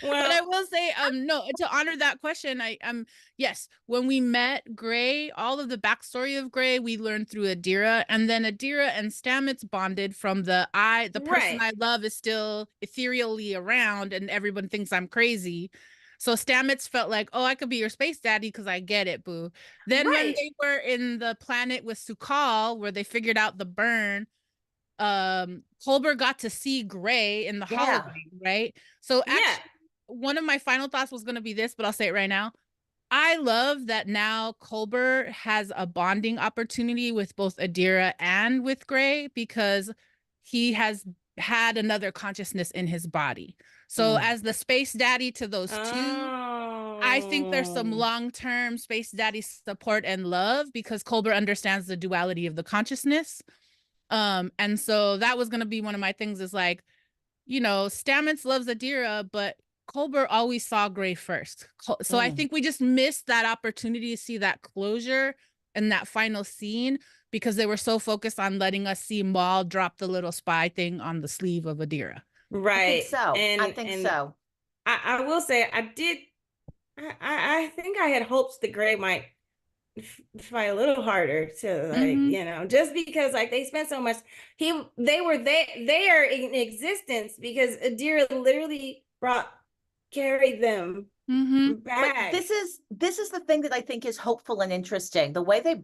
But I will say, no, to honor that question, yes, when we met Gray, all of the backstory of Gray, we learned through Adira, and then Adira and Stamets bonded from the person I love is still ethereally around, and everyone thinks I'm crazy. So Stamets felt like, oh, I could be your space daddy because I get it, boo. Then when they were in the planet with Su'Kal, where they figured out the burn, Culber got to see Gray in the hologram, right? So actually, one of my final thoughts was going to be this, but I'll say it right now. I love that now Culber has a bonding opportunity with both Adira and with Gray, because he has had another consciousness in his body. So as the space daddy to those two, I think there's some long-term space daddy support and love, because Culber understands the duality of the consciousness. And so that was going to be one of my things, is like, you know, Stamets loves Adira, but Culber always saw Gray first. So I think we just missed that opportunity to see that closure in that final scene, because they were so focused on letting us see Maul drop the little spy thing on the sleeve of Adira. Right. I think so. I think so. I will say I think I had hopes that Gray might fight a little harder to, like, you know, just because like they spent so much, they were there in existence because Adira literally carried them back. But this is the thing that I think is hopeful and interesting. The way they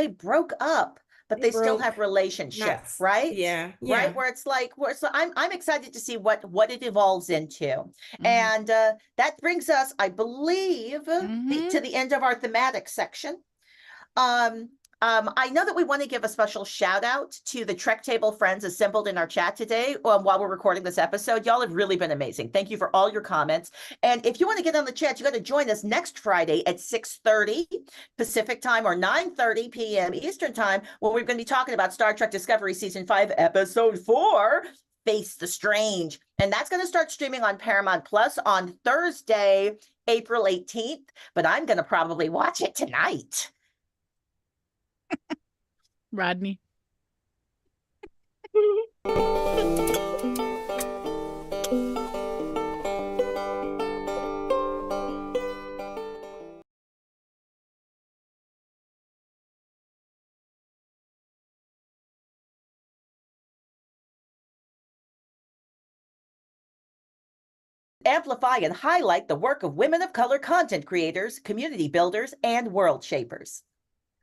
broke up, but they still have relationships, right? Right. Where it's like, so I'm excited to see what it evolves into. And that brings us, I believe, to the end of our thematic section. I know that we want to give a special shout out to the Trek Table friends assembled in our chat today while we're recording this episode. Y'all have really been amazing. Thank you for all your comments. And if you want to get on the chat, you got to join us next Friday at 6:30 Pacific time or 9:30 p.m. Eastern time, when we're going to be talking about Star Trek Discovery Season 5, Episode 4, Face the Strange. And that's going to start streaming on Paramount Plus on Thursday, April 18th. But I'm going to probably watch it tonight. Rodney. Amplify and highlight the work of women of color content creators, community builders, and world shapers.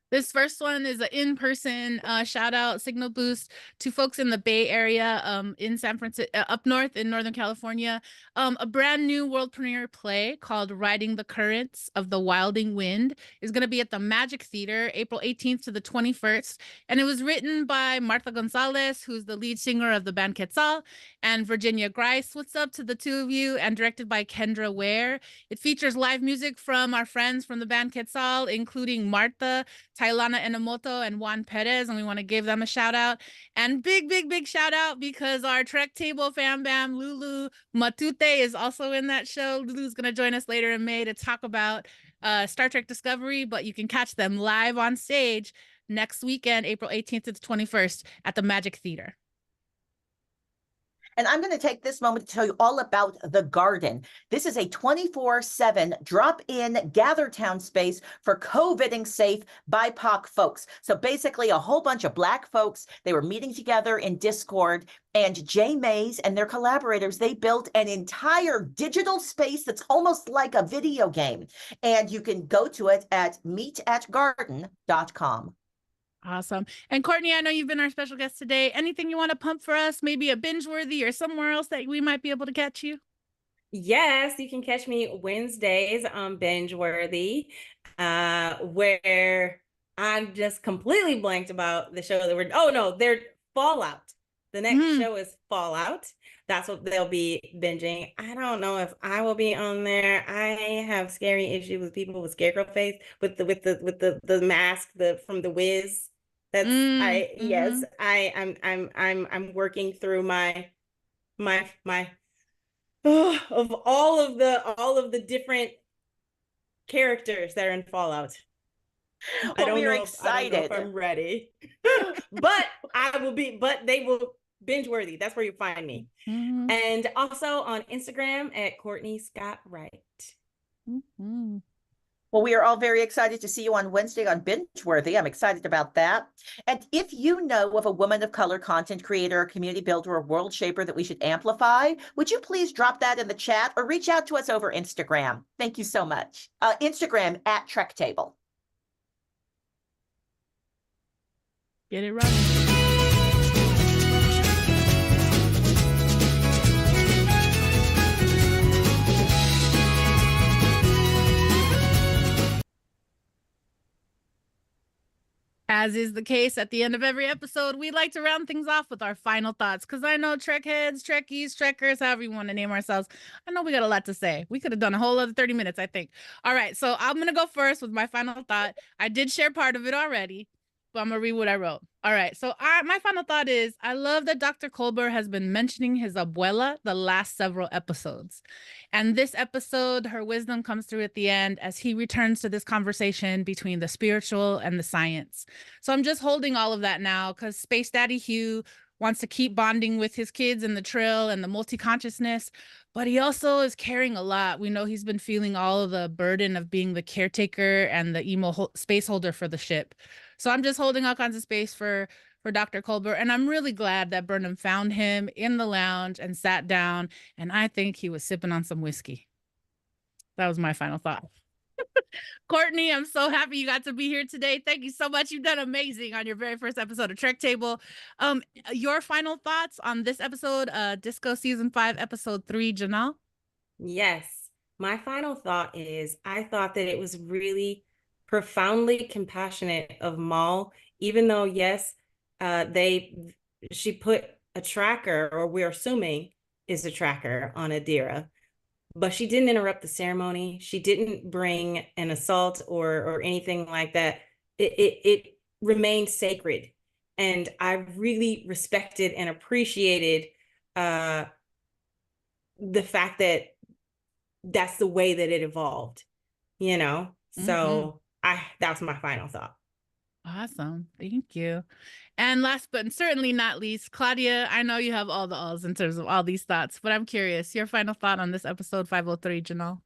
This first one is an in-person shout out signal boost to folks in the Bay Area, in San Francisco, up north in Northern California. A brand new world premiere play called Riding the Currents of the Wilding Wind is going to be at the Magic Theater, April 18th to the 21st. And it was written by Martha Gonzalez, who's the lead singer of the band Quetzal, and Virginia Grice. What's up to the two of you? And directed by Kendra Ware. It features live music from our friends from the band Quetzal, including Martha, Tailana Enomoto, and Juan Perez, and we want to give them a shout out. And big shout out because our Trek Table fam bam Lulu Matute is also in that show. Lulu's going to join us later in May to talk about Star Trek Discovery, but you can catch them live on stage next weekend, April 18th to the 21st at the Magic Theater. And I'm going to take this moment to tell you all about The Garden. This is a 24/7 drop-in gather town space for COVID safe BIPOC folks. So basically a whole bunch of Black folks, they were meeting together in Discord, and Jay Mays and their collaborators, they built an entire digital space that's almost like a video game. And you can go to it at meetatgarden.com. Awesome. And Courtney, I know you've been our special guest today. Anything you want to pump for us? Maybe a binge worthy or somewhere else that we might be able to catch you? Yes, you can catch me Wednesdays on Binge Worthy, where I'm just completely blanked about the show that oh no, they're Fallout. The next show is Fallout. That's what they'll be binging. I don't know if I will be on there. I have scary issues with people with scarecrow face, with the mask, from the Wiz. That's yes, I'm working through my of all of the different characters that are in Fallout. Well, we are excited. I don't know if I'm ready, but they will binge worthy. That's where you find me. And also on Instagram at Courtney Scott Wright. Well, we are all very excited to see you on Wednesday on Bingeworthy. I'm excited about that. And if you know of a woman of color content creator, a community builder, or world shaper that we should amplify, would you please drop that in the chat or reach out to us over Instagram? Thank you so much. Instagram at Trek Table. Get it right. As is the case at the end of every episode, we like to round things off with our final thoughts, because I know Trek heads, Trekkies, Trekkers, however you want to name ourselves, I know we got a lot to say. We could have done a whole other 30 minutes, I think. All right, so I'm going to go first with my final thought. I did share part of it already, but I'm going to read what I wrote. All right, so my final thought is, I love that Dr. Colbert has been mentioning his abuela the last several episodes. And this episode, her wisdom comes through at the end as he returns to this conversation between the spiritual and the science. So I'm just holding all of that now because Space Daddy Hugh wants to keep bonding with his kids in the Trill and the multi-consciousness, but he also is carrying a lot. We know he's been feeling all of the burden of being the caretaker and the emo space holder for the ship. So I'm just holding all kinds of space for Dr. Colbert, and I'm really glad that Burnham found him in the lounge and sat down, and I think he was sipping on some whiskey. That was my final thought. Courtney, I'm so happy you got to be here today. Thank you so much. You've done amazing on your very first episode of Trek Table. Your final thoughts on this episode, Disco Season 5, Episode 3, Janelle? Yes. My final thought is, I thought that it was really profoundly compassionate of Maul, even though, yes, she put a tracker, or we're assuming is a tracker, on Adira, but she didn't interrupt the ceremony. She didn't bring an assault or anything like that. It remained sacred. And I really respected and appreciated the fact that that's the way that it evolved, you know? So that's my final thought. Awesome. Thank you. And last but certainly not least, Claudia, I know you have all the alls in terms of all these thoughts, but I'm curious, your final thought on this episode 503, Janelle?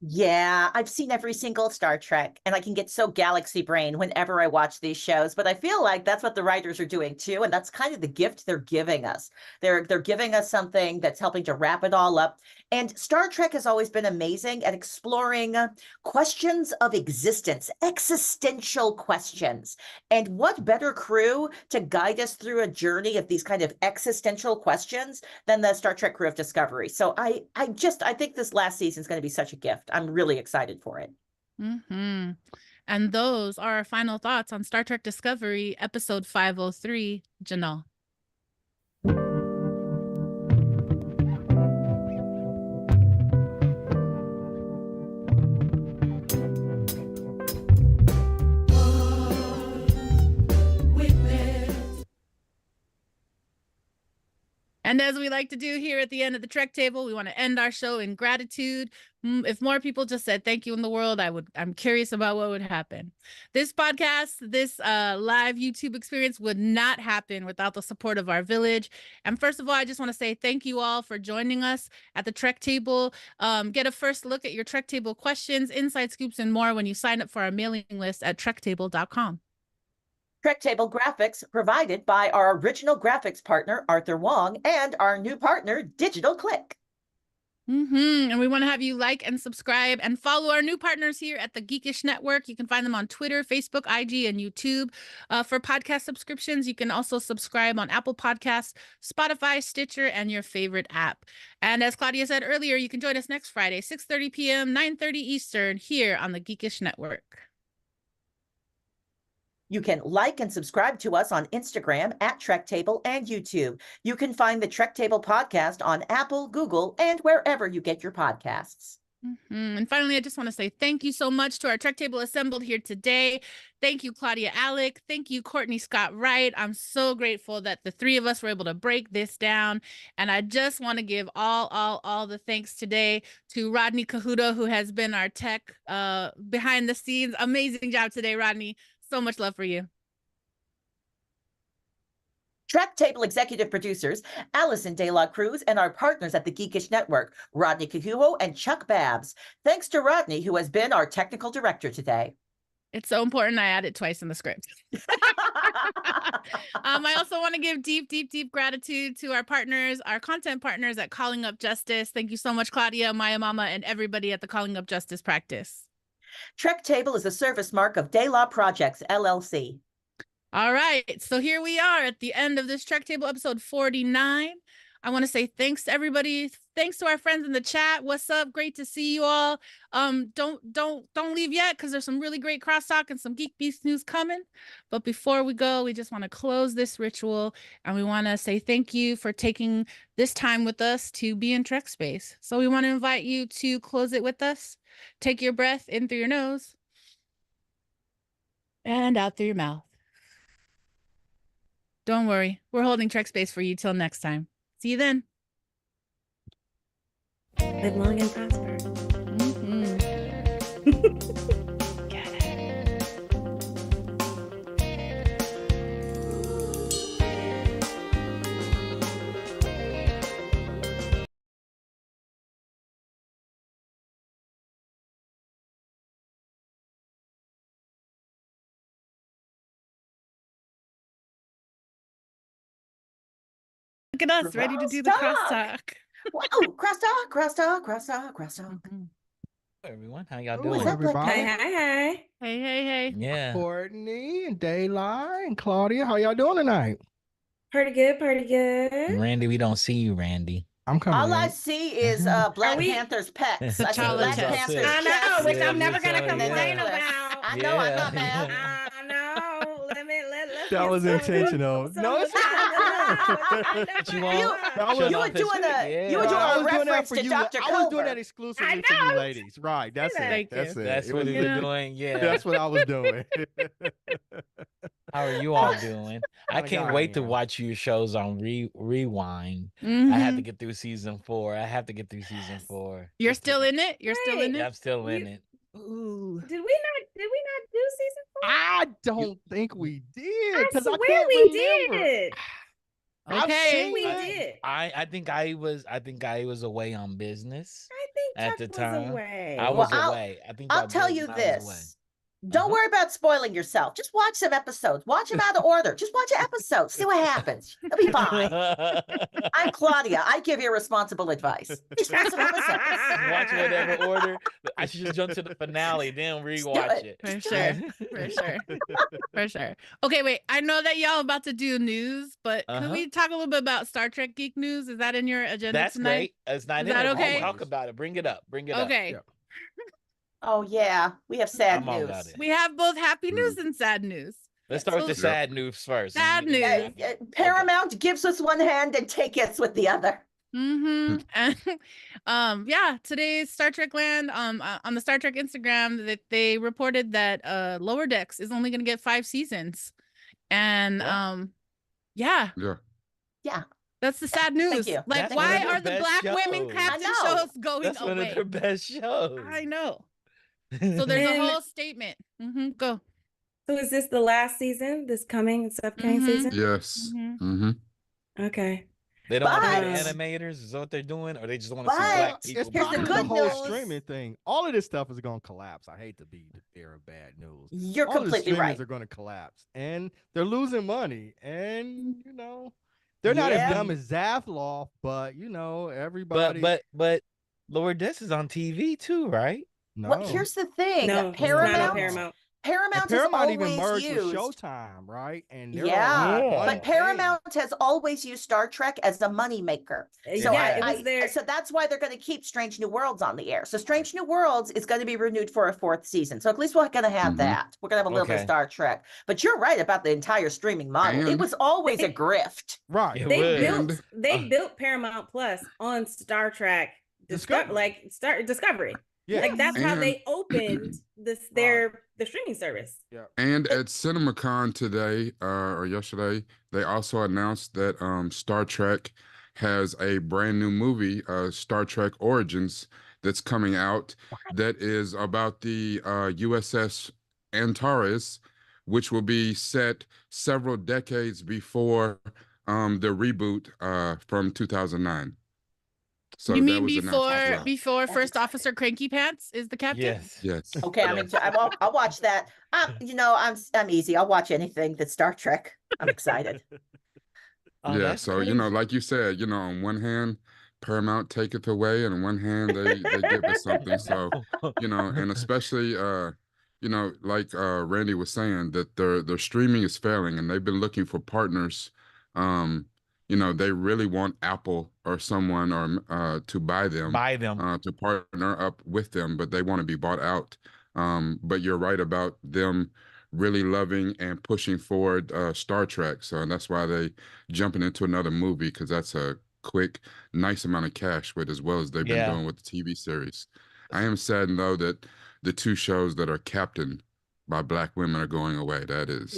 Yeah, I've seen every single Star Trek, and I can get so galaxy brain whenever I watch these shows, but I feel like that's what the writers are doing too, and that's kind of the gift they're giving us. They're giving us something that's helping to wrap it all up. And Star Trek has always been amazing at exploring questions of existence, existential questions. And what better crew to guide us through a journey of these kind of existential questions than the Star Trek crew of Discovery. So I think this last season is going to be such a gift. I'm really excited for it. And those are our final thoughts on Star Trek Discovery, episode 503, Janelle. And as we like to do here at the end of the Trek Table, we want to end our show in gratitude. If more people just said thank you in the world, I'm curious about what would happen. This podcast, this live YouTube experience would not happen without the support of our village. And first of all, I just want to say thank you all for joining us at the Trek Table. Get a first look at your Trek Table questions, inside scoops, and more when you sign up for our mailing list at trektable.com. Trek Table graphics provided by our original graphics partner, Arthur Wong, and our new partner, Digital Click. And we want to have you like and subscribe and follow our new partners here at the Geekish Network. You can find them on Twitter, Facebook, IG, and YouTube. For podcast subscriptions, you can also subscribe on Apple Podcasts, Spotify, Stitcher, and your favorite app. And as Claudia said earlier, you can join us next Friday, 6:30 p.m., 9:30 Eastern, here on the Geekish Network. You can like and subscribe to us on Instagram at Trek Table and YouTube. You can find the Trek Table podcast on Apple, Google, and wherever you get your podcasts. And finally, I just want to say thank you so much to our Trek Table assembled here today. Thank you, Claudia Alec. Thank you, Courtney Scott Wright. I'm so grateful that the three of us were able to break this down. And I just want to give all the thanks today to Rodney Cahuta, who has been our tech behind the scenes. Amazing job today, Rodney. So much love for you. Trek Table executive producers, Allison De La Cruz, and our partners at the Geekish Network, Rodney Cahuho and Chuck Babbs. Thanks to Rodney, who has been our technical director today. It's so important I add it twice in the script. I also want to give deep gratitude to our partners, our content partners at Calling Up Justice. Thank you so much, Claudia, Maya Mama, and everybody at the Calling Up Justice practice. Trek Table is a service mark of De La Projects, LLC. All right, so here we are at the end of this Trek Table episode 49. I want to say thanks to everybody. Thanks to our friends in the chat. What's up? Great to see you all. Don't leave yet, because there's some really great crosstalk and some Geek Beast news coming. But before we go, we just want to close this ritual, and we want to say thank you for taking this time with us to be in Trek space. So we want to invite you to close it with us. Take your breath in through your nose and out through your mouth. Don't worry, we're holding Trek space for you till next time. See you then. Live long and prosper. Get it. Look at us, ready to do the crosstalk. Wow, crosstalk. Hey, everyone, how y'all Ooh, doing? is that like- Hey. Hey. Yeah, Courtney and Daylight and Claudia, how y'all doing tonight? Pretty good. Randy, we don't see you, Randy. I'm coming. All I in. see is Black we- Panther's pets. I see T'Challa Black chest. Panther's I know, chest. which Yeah, I'm never gonna yeah. complain Yeah. about. I know, I'm not Yeah. mad. I know. Let's That get was some- intentional. some No, it's not. You want- You That was- you were doing Yeah. a I was doing that reference for to you. Dr. I was doing Culver. that exclusively I for you know. ladies. Right. That's Thank it. That's you. it. That's It what was- we were doing. Yeah. That's what I was doing. How are you all doing? I Kinda can't got wait it, to yeah. watch your shows on Rewind. I have to Mhm. get through season 4. season 4. You're still in it? You're still in Yeah, it? I'm still in You- it. Ooh. Did we not do season 4? I don't think we did I because I swear can't we remember. did. I've Okay. seen We it. did. I think I was away on business. I think At Chuck the was time, away. I Well, was I'll- away. I think I'll y'all tell did you when I was away. this. Don't Uh-huh. worry about spoiling yourself. Just watch some episodes. Watch them out of order. Just watch an episode. See what happens. It'll be fine. I'm Claudia. I give you responsible advice. Just watch some episodes. Watch whatever order. I should just jump to the finale, then rewatch it. it. For Just do sure. For sure. For sure. Okay, wait. I know that y'all about to do news, but could we talk a little bit about Star Trek Geek News? Is that in your agenda That's tonight? great. It's not Is in that it. okay? Talk about it. Bring it up. Bring it up. Okay. Yeah. Oh, yeah. We have sad I'm all news. about it. We have both happy news and sad news. Let's start with the So- sad news first. and Sad then we can- news. Paramount gives us one hand and takes us with the other. And yeah, today's Star Trek Land on the Star Trek Instagram that they reported that Lower Decks is only going to get 5 seasons. And Yeah. Yeah. Yeah. that's the sad news. you. Like, That's why one of are the the best black women shows. captain I know. shows going That's one of away? their best shows. I know. So there's a And- whole statement. Go. So is this the last season? This upcoming Mhm. season? Yes. Mhm. Mm-hmm. Okay. They don't want to But- be the animators. Is that what they're doing, or they just want to see But- black It's people? Here's the probably be the good whole news. streaming thing. All of this stuff is going to collapse. I hate to be the bearer of bad news. You're All the completely streamers right. are going to collapse, and they're losing money. And they're not Yeah. as dumb as Zathloff, but everybody. But Lower Decks is on TV too, right? No. Well, here's the thing. No, it's not on Paramount, Paramount. And Paramount has Paramount even always merged with used. Showtime, right? And they're Yeah, on Yeah. but Paramount has always used Star Trek as a moneymaker. So Yeah, it was their. so that's why they're going to keep Strange New Worlds on the air. So Strange New Worlds is going to be renewed for a 4th season. So at least we're going to have that. We're going to have a little bit of Okay. Star Trek. But you're right about the entire streaming model. It And- was always a grift. Right. It They was. built Paramount Plus on Star Trek Discovery. Discovery. Yeah. Like that's how And- they opened the streaming service. And at CinemaCon today, or yesterday, they also announced that Star Trek has a brand new movie, Star Trek Origins, that's coming out. That is about the USS Antares, which will be set several decades before the reboot from 2009. So You that mean was announced as well. before First Officer Cranky Pants is the captain? Yes. Yes. Okay, I mean, I'll watch that. I'm easy. I'll watch anything that's Star Trek. I'm excited. Oh, Yeah, that's so crazy. like you said, on one hand, Paramount taketh away, and on one hand they give us something. So, and especially like Randy was saying, that their streaming is failing, and they've been looking for partners. They really want Apple or someone to buy them, to partner up with them, but they want to be bought out. But you're right about them really loving and pushing forward Star Trek. So that's why they jumping into another movie, because that's a quick, nice amount of cash with, as well as they've been doing with the TV series. I am saddened though that the 2 shows that are captained by Black women are going away. That is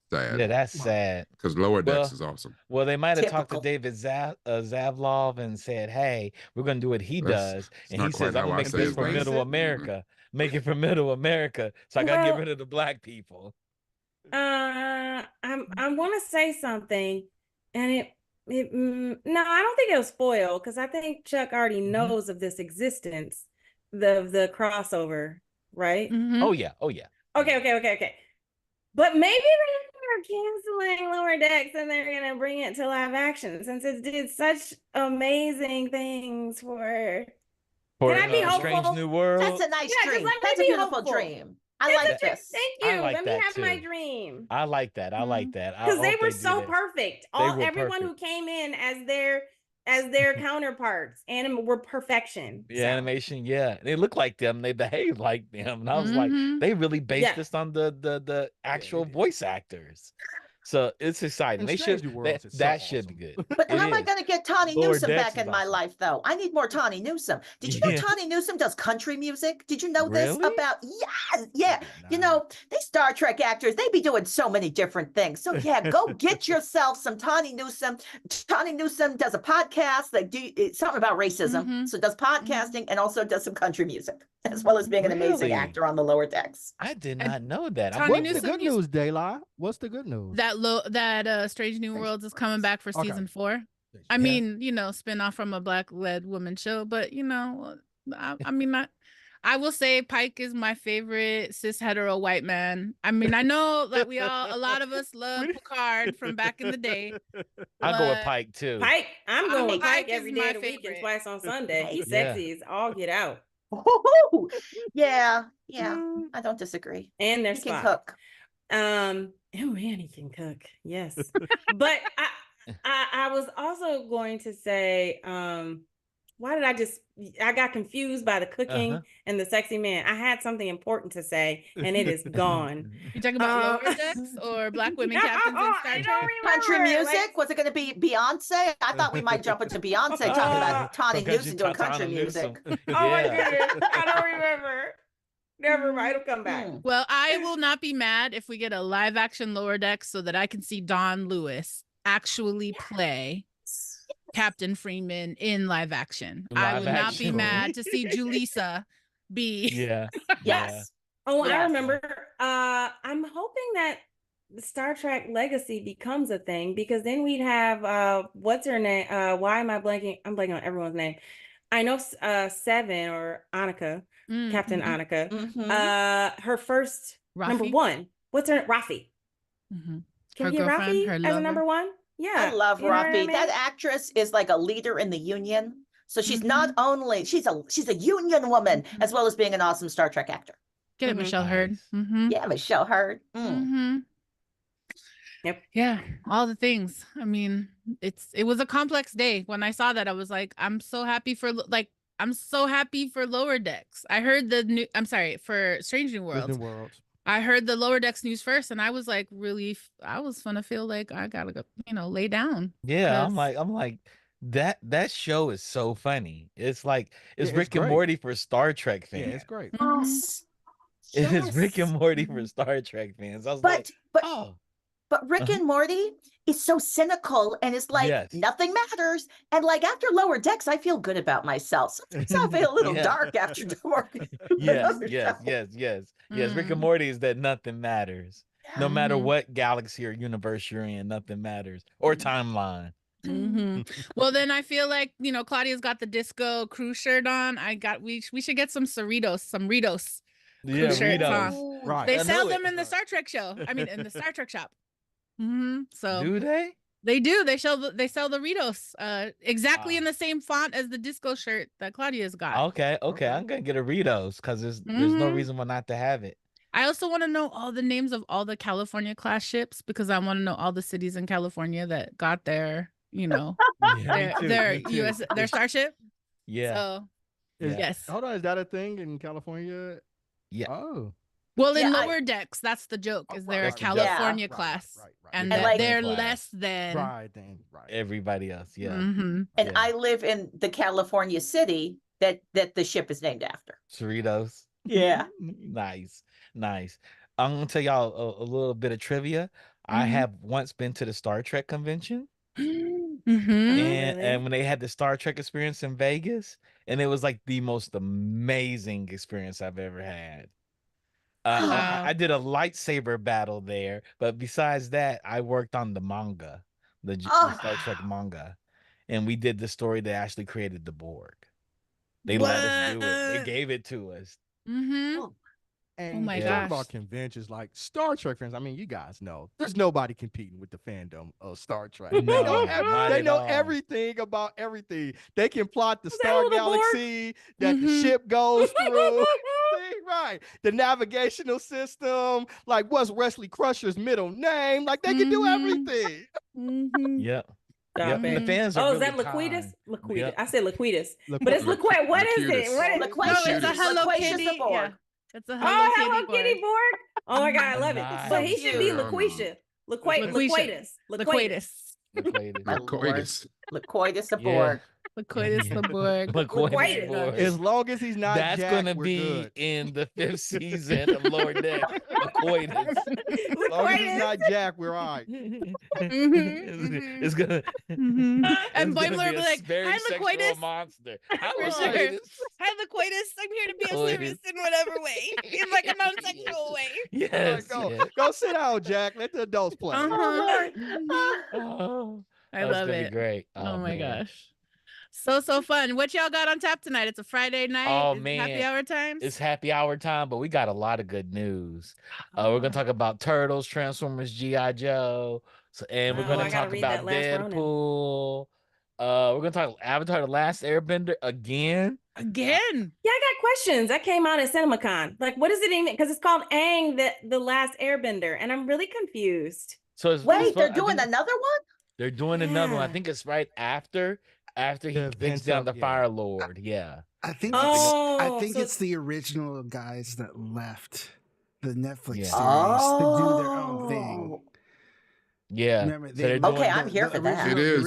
sad. Yeah, that's sad. Because Lower Decks is awesome. Well, they might have talked to Typical. David Zavlov and said, "Hey, we're going to do what he does," and not he quite says, "I'm how gonna I make say this his for name. Middle America, make it for Middle America." So I gotta get rid of the Black people. I want to say something, and no, I don't think it was spoiled, because I think Chuck already knows of this existence, the crossover, right? Mhm. Oh yeah, Okay. But maybe they're canceling Lower Decks and they're gonna bring it to live action, since it did such amazing things for. For Can I be Strange hopeful? New World. That's a nice Yeah, just dream. let me That's a be beautiful hopeful. dream. I like this. Thank I you. like Let me that have my too. dream. I like that. I like that. I Because they hope were do so that. perfect. They were Everyone who perfect. came in as their counterparts and were perfection. The animation, yeah, they look like them. They behave like them, and I was like, Mhm. they really based Yeah. this on the actual did. voice actors. So it's exciting. And They Strange should New Worlds is so that should be awesome. good. But It how am I is. going to get Tawny Lower Newsome Decks back is in my awesome. life, though? I need more Tawny Newsome. Did you know Yeah. Tawny Newsome does country music? Did you know this Really? about? Yes, yeah. did You not. know, these Star Trek actors, they be doing so many different things. So yeah, go get yourself some Tawny Newsome. Tawny Newsome does a podcast that it's something about racism. Mhm. So does podcasting and also does some country music, as well as being an amazing Really? actor on the Lower Decks. I did And not know that. Tawny What's Newsome the good used- news, Dayla? What's the good news? That Strange New Worlds is coming back for Okay. season 4. I mean, spin off from a Black-led woman show, but I will say Pike is my favorite cis hetero white man. I mean, I know that a lot of us love Picard from back in the day. I'll go with but- Pike too. Pike, I'm going with Pike Pike is every my day of the week and favorite. twice on Sunday. He's Yeah. sexy as all get out. Woo-hoo! Yeah, I don't disagree. And their He can Spock. cook. Oh man, he can cook. Yes. But I was also going to say, why did I got confused by the cooking Uh-huh. and the sexy man. I had something important to say and it is gone. You talking about Uh, Lower Decks or Black women No, captains in Star I Trek? don't Country remember, music? like- Was it going to be Beyonce? I thought we might jump into Beyonce talking about Tawny Newsome doing country music. Oh my Yeah. goodness. I don't remember. Never mind. It'll come back. Well, I will not be mad if we get a live action Lower Decks so that I can see Don Lewis actually play Captain Freeman in live action. I Live would not be action. mad to see Julissa be. Yeah. Yes. Oh, I Yes. remember. I'm hoping that the Star Trek Legacy becomes a thing, because then we'd have what's her name? Why am I blanking? I'm blanking on everyone's name. I know Seven, or Annika, Mm, Captain mhm, Annika. Mhm. Her first number Rafi? 1. What's her Rafi? mhm. Can Her we get girlfriend, Rafi her as lover. a number 1? Yeah. I love you know what I Rafi. mean? That actress is like a leader in the union. So she's not only she's a union woman as well as being an awesome Star Trek actor. Get it, Michelle Hurd. Nice. Yeah, Michelle Hurd. Yep. Yeah, all the things. I mean, it was a complex day. When I saw that, I was like, I'm so happy for Lower Decks. I heard the new. I'm sorry, for Strange New Worlds. I heard the Lower Decks news first, and I was like, I was gonna feel like I gotta go, lay down. Yeah, I'm like that show is so funny. It's like it's Rick and great. Morty for Star Trek fans. Yeah, it's great. Yes. It is Rick and Morty for Star Trek fans. I was like, oh. But Rick and Morty is so cynical and is like, nothing matters. And like after Lower Decks, I feel good about myself. Sometimes I feel a little dark after dark. Yes. Rick and Morty is that nothing matters. No matter what galaxy or universe you're in, nothing matters. Or timeline. Well, then I feel like, Claudia's got the disco crew shirt on. We should get some Ritos. Yeah, shirts Ritos. Right. They sell them in the Star Trek show. I mean, in the Star Trek shop. So do they? They do. They sell the Ritos exactly in the same font as the disco shirt that Claudia's got. Okay. I'm gonna get a Ritos because there's no reason why not to have it. I also want to know all the names of all the California class ships because I want to know all the cities in California that got their, their starship. Yeah. So yes. Hold on, is that a thing in California? Yeah. Oh. Well, in Lower Decks, that's the joke. Is they're a California class, and that they're less than everybody else. Yeah. And I live in the California city that the ship is named after. Cerritos. Yeah. Nice. I'm gonna tell y'all a little bit of trivia. I have once been to the Star Trek convention. And when they had the Star Trek experience in Vegas, and it was like the most amazing experience I've ever had. I did a lightsaber battle there, but besides that, I worked on the manga, the Star Trek manga, and we did the story that actually created the Borg. They let us do it. They gave it to us. And oh my talking gosh. about conventions like Star Trek fans, I mean, you guys know there's nobody competing with the fandom of Star Trek. They know everything about everything. They can plot the star galaxy that the ship goes through. Right. The navigational system, like what's Wesley Crusher's middle name? Like they can do everything. Yep. Stop it. The fans are is really that Laquitas? kind. Laquitas. Yep. I said Laquitas. But it's Laquita. What is it? What is it? Laquita. It's a Hello Kitty. Yeah. It's a Hello Kitty Borg. Oh my God, I love it. Nice. But he should be LaQuisha. Laquatus. Laquatus the Borg. Laquatus the Borg. Laquatus Borg. As long as he's not That's Jack, gonna we're be good. in the 5th season of Lower Deck. Laquatus. As long as he's not Jack, we're all right. It's gonna And Boimler will be a like, very "Hi, sexual Laquatus. monster. For sure. Hi, Laquatus. I'm here to be of service in whatever way, in like a non-sexual way." Yes. Go sit down, Jack. Let the adults play. Oh, I love gonna it. Be great. Oh my man. gosh. So fun. What y'all got on tap tonight? It's a Friday night. Oh, It's man. happy hour time. It's happy hour time, but we got a lot of good news. We're gonna talk about Turtles, Transformers, G.I. Joe, and we're gonna talk about Deadpool. We're gonna talk Avatar: The Last Airbender again. Again. Yeah, I got questions. That came out at CinemaCon. Like, what does it even? Because it's called Aang, the Last Airbender, and I'm really confused. So they're doing another one. They're doing another one. I think it's right after he takes down the Fire Lord. Yeah. I think it's the original guys that left the Netflix series to do their own thing. Yeah. Remember, I'm here for that. It is.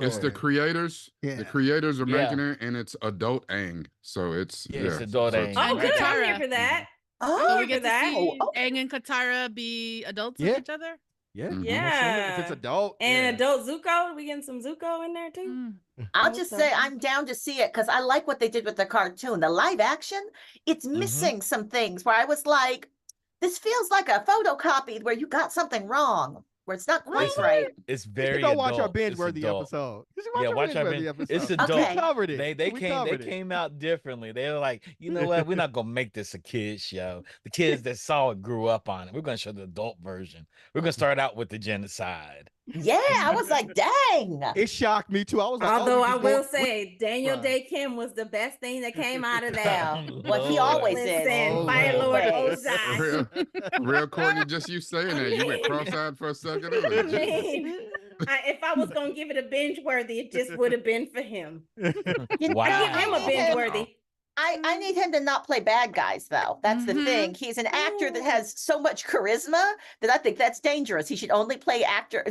It's the creators. Yeah. The creators are making it, and it's adult Aang. So it's it's adult Aang. Oh, good. I'm here for that. So we get to see Aang and Katara be adults with each other. Yeah. Yeah. If it's adult. And adult Zuko. We getting some Zuko in there too. I'll just say I'm down to see it because I like what they did with the cartoon. The live action, it's missing some things where I was like, this feels like a photocopied where you got something wrong, where it's not quite right. It's very go watch our adult. binge-worthy It's adult. episode. Yeah, watch our it's adult. Okay. We covered it. They came out differently. They were like, you know what? We're not gonna make this a kid show. The kids that saw it grew up on it. We're gonna show the adult version. We're gonna start out with the genocide. Yeah, I was like, dang. It shocked me too. I was like, although I will say Daniel Day Kim was the best thing that came out of that. Yeah, well, he always is. Fire Lord Always. Ozai. Real Courtney, just you saying that. You went cross-eyed for a second. I mean, if I was gonna give it a binge worthy, it just would have been for him. You know, Wow. I give him a binge worthy. I need him to not play bad guys, though. That's the thing. He's an actor that has so much charisma that I think that's dangerous. He should only play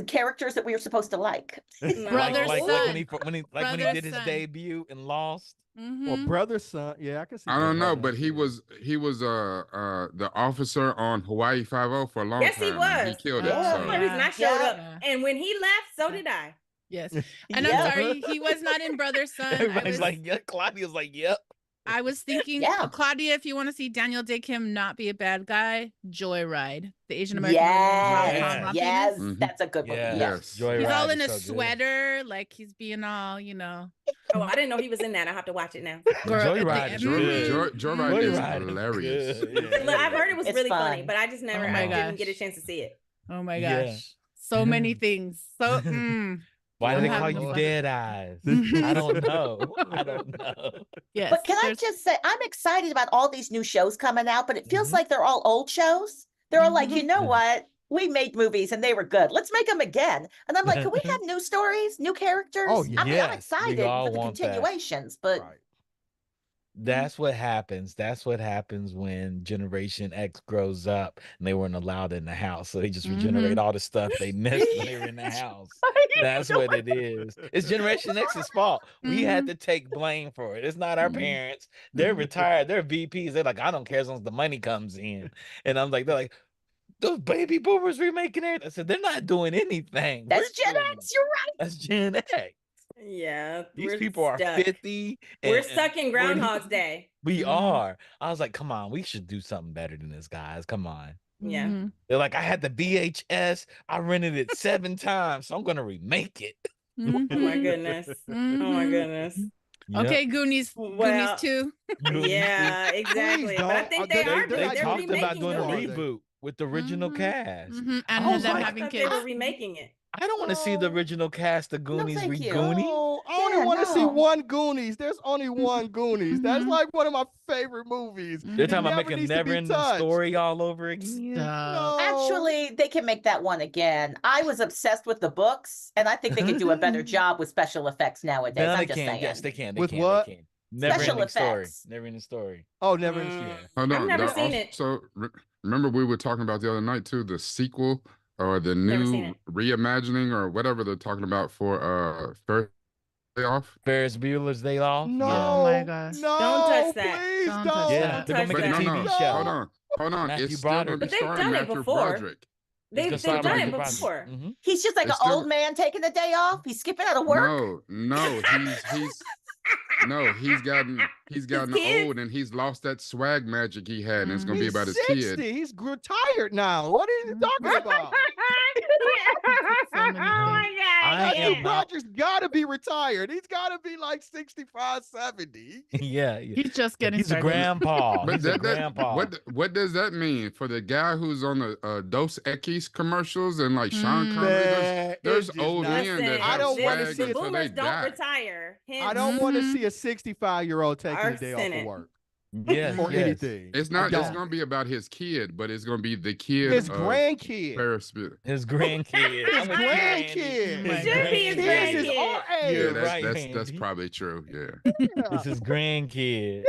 characters that we are supposed to like. Brother, like son. when he Brother, did his son. debut and Lost. Well, brother, son. Yeah, I can see. I don't know, but he was the officer on Hawaii Five-0 for a long Yes, time. he and was. He killed it. Yeah. That's the only reason I showed up. Yeah. And when he left, so did I. Yes. And Yeah. I'm sorry, he was not in Brother Son. Everybody's like, yeah, Claudia's like, yep. I was thinking, Yeah. Claudia, if you want to see Daniel Day Kim not be a bad guy, Joyride, the Asian American Yes, yes, Mhm. that's a good one. Yeah. Yes. Joyride He's all in is a so good. sweater, like he's being all, Oh, I didn't know he was in that. I have to watch it now. girl. Joyride is good. Joyride is Joyride is hilarious. good. Yeah. Look, I've heard it was It's really fun. funny, but I just never Oh my I didn't gosh. get a chance to see it. Oh my Yeah. gosh. So many things. So Why do they I'm call having you fun. Dead Eyes? I don't know. I don't know. yes. But can I there's- just say, I'm excited about all these new shows coming out, but it feels like they're all old shows. They're all like, you know Mhm. what? We made movies and they were good. Let's make them again. And I'm like, can we have new stories, new characters? Oh, I mean, I'm yes, excited we all for the want that. continuations, but Right. That's what happens. That's what happens when Generation X grows up and they weren't allowed in the house. So they just regenerate all the stuff they missed when they were in the house. That's what it is. It's Generation X's fault. We had to take blame for it. It's not our parents. They're retired. They're VPs. They're like, I don't care as long as the money comes in. And I'm like, they're like, those baby boomers remaking it. I said, they're not doing anything. that's We're Gen doing X. it. You're right. That's Gen X. Yeah. These we're people are stuck. 50. We're and stuck in 40. Groundhog's Day. We Mhm. are. I was like, come on, we should do something better than this, guys. Come on. Yeah. Mhm. They're like, I had the VHS. I rented it 7 times, so I'm gonna remake it. Oh my Mhm. goodness. Oh my Mhm. goodness. Yep. Okay, Goonies. Well, Goonies 2. Yeah, exactly. But I don't. think They- they are. they They They're talked about remaking doing a Goonies. reboot with the original Mhm. cast. And I was them like- I having thought they kids. were remaking it. I don't want to see the No. original cast of Goonies thank you. re-Goonie. No, I only Yeah, want to see no. one Goonies. There's only one Goonies. That's Mhm. like one of my favorite movies. They're talking about never making needs to be never-ending touched. story all over again. Stop. Actually, they can make that one again. I was obsessed with the books, and I think they could do a better job with special effects nowadays. No, I'm they just can. saying. Yes, they can. They With can. what? They can. Never-ending story. effects. Never-ending story. Oh, never. Mm. Hold I've on. never seen it. So remember we were talking about the other night too, the sequel or the Never seen new it. reimagining or whatever they're talking about for First Day Off. Ferris Bueller's Day Off. No, Oh my gosh. no, Don't touch that. please Don't don't. touch Yeah, that. they're gonna make Touch a that. But TV no, show. hold on. Matthew It's still gonna Broderick. be But they've starring done it Matthew before. Broderick. They've It's gonna done start it with before. Mhm. He's just like It's an still- old man taking a day off. He's skipping out of work. No, he's gotten kids? old and he's lost that swag magic he had, and it's gonna be He's about his 60. kid. He's retired now. What are you talking about? So many Oh my things. God. I Matthew am not- Broderick's got to be retired. He's got to be like 65, 70. Yeah, He's just getting he's a started. grandpa. But He's a grandpa. what does that mean for the guy who's on the Dos Equis commercials and like Sean Connery? Man, There's it's just old not- men that Listen, I have don't wanna swag see the until they boomers don't die. retire. I don't want to Mhm. see a 65-year-old taking Our a day off Senate. of work Yes, or yes. anything. It's I not. It's don't. gonna be about his kid, but it's gonna be the kid. His of grandkid. Ferris Bueller. His grandkid. His I'm with you, Randy. grandkid. My It should be his Kids is grandkid. our Yeah, age. You're that's right, that's Andy. probably true. Yeah. It's his grandkid.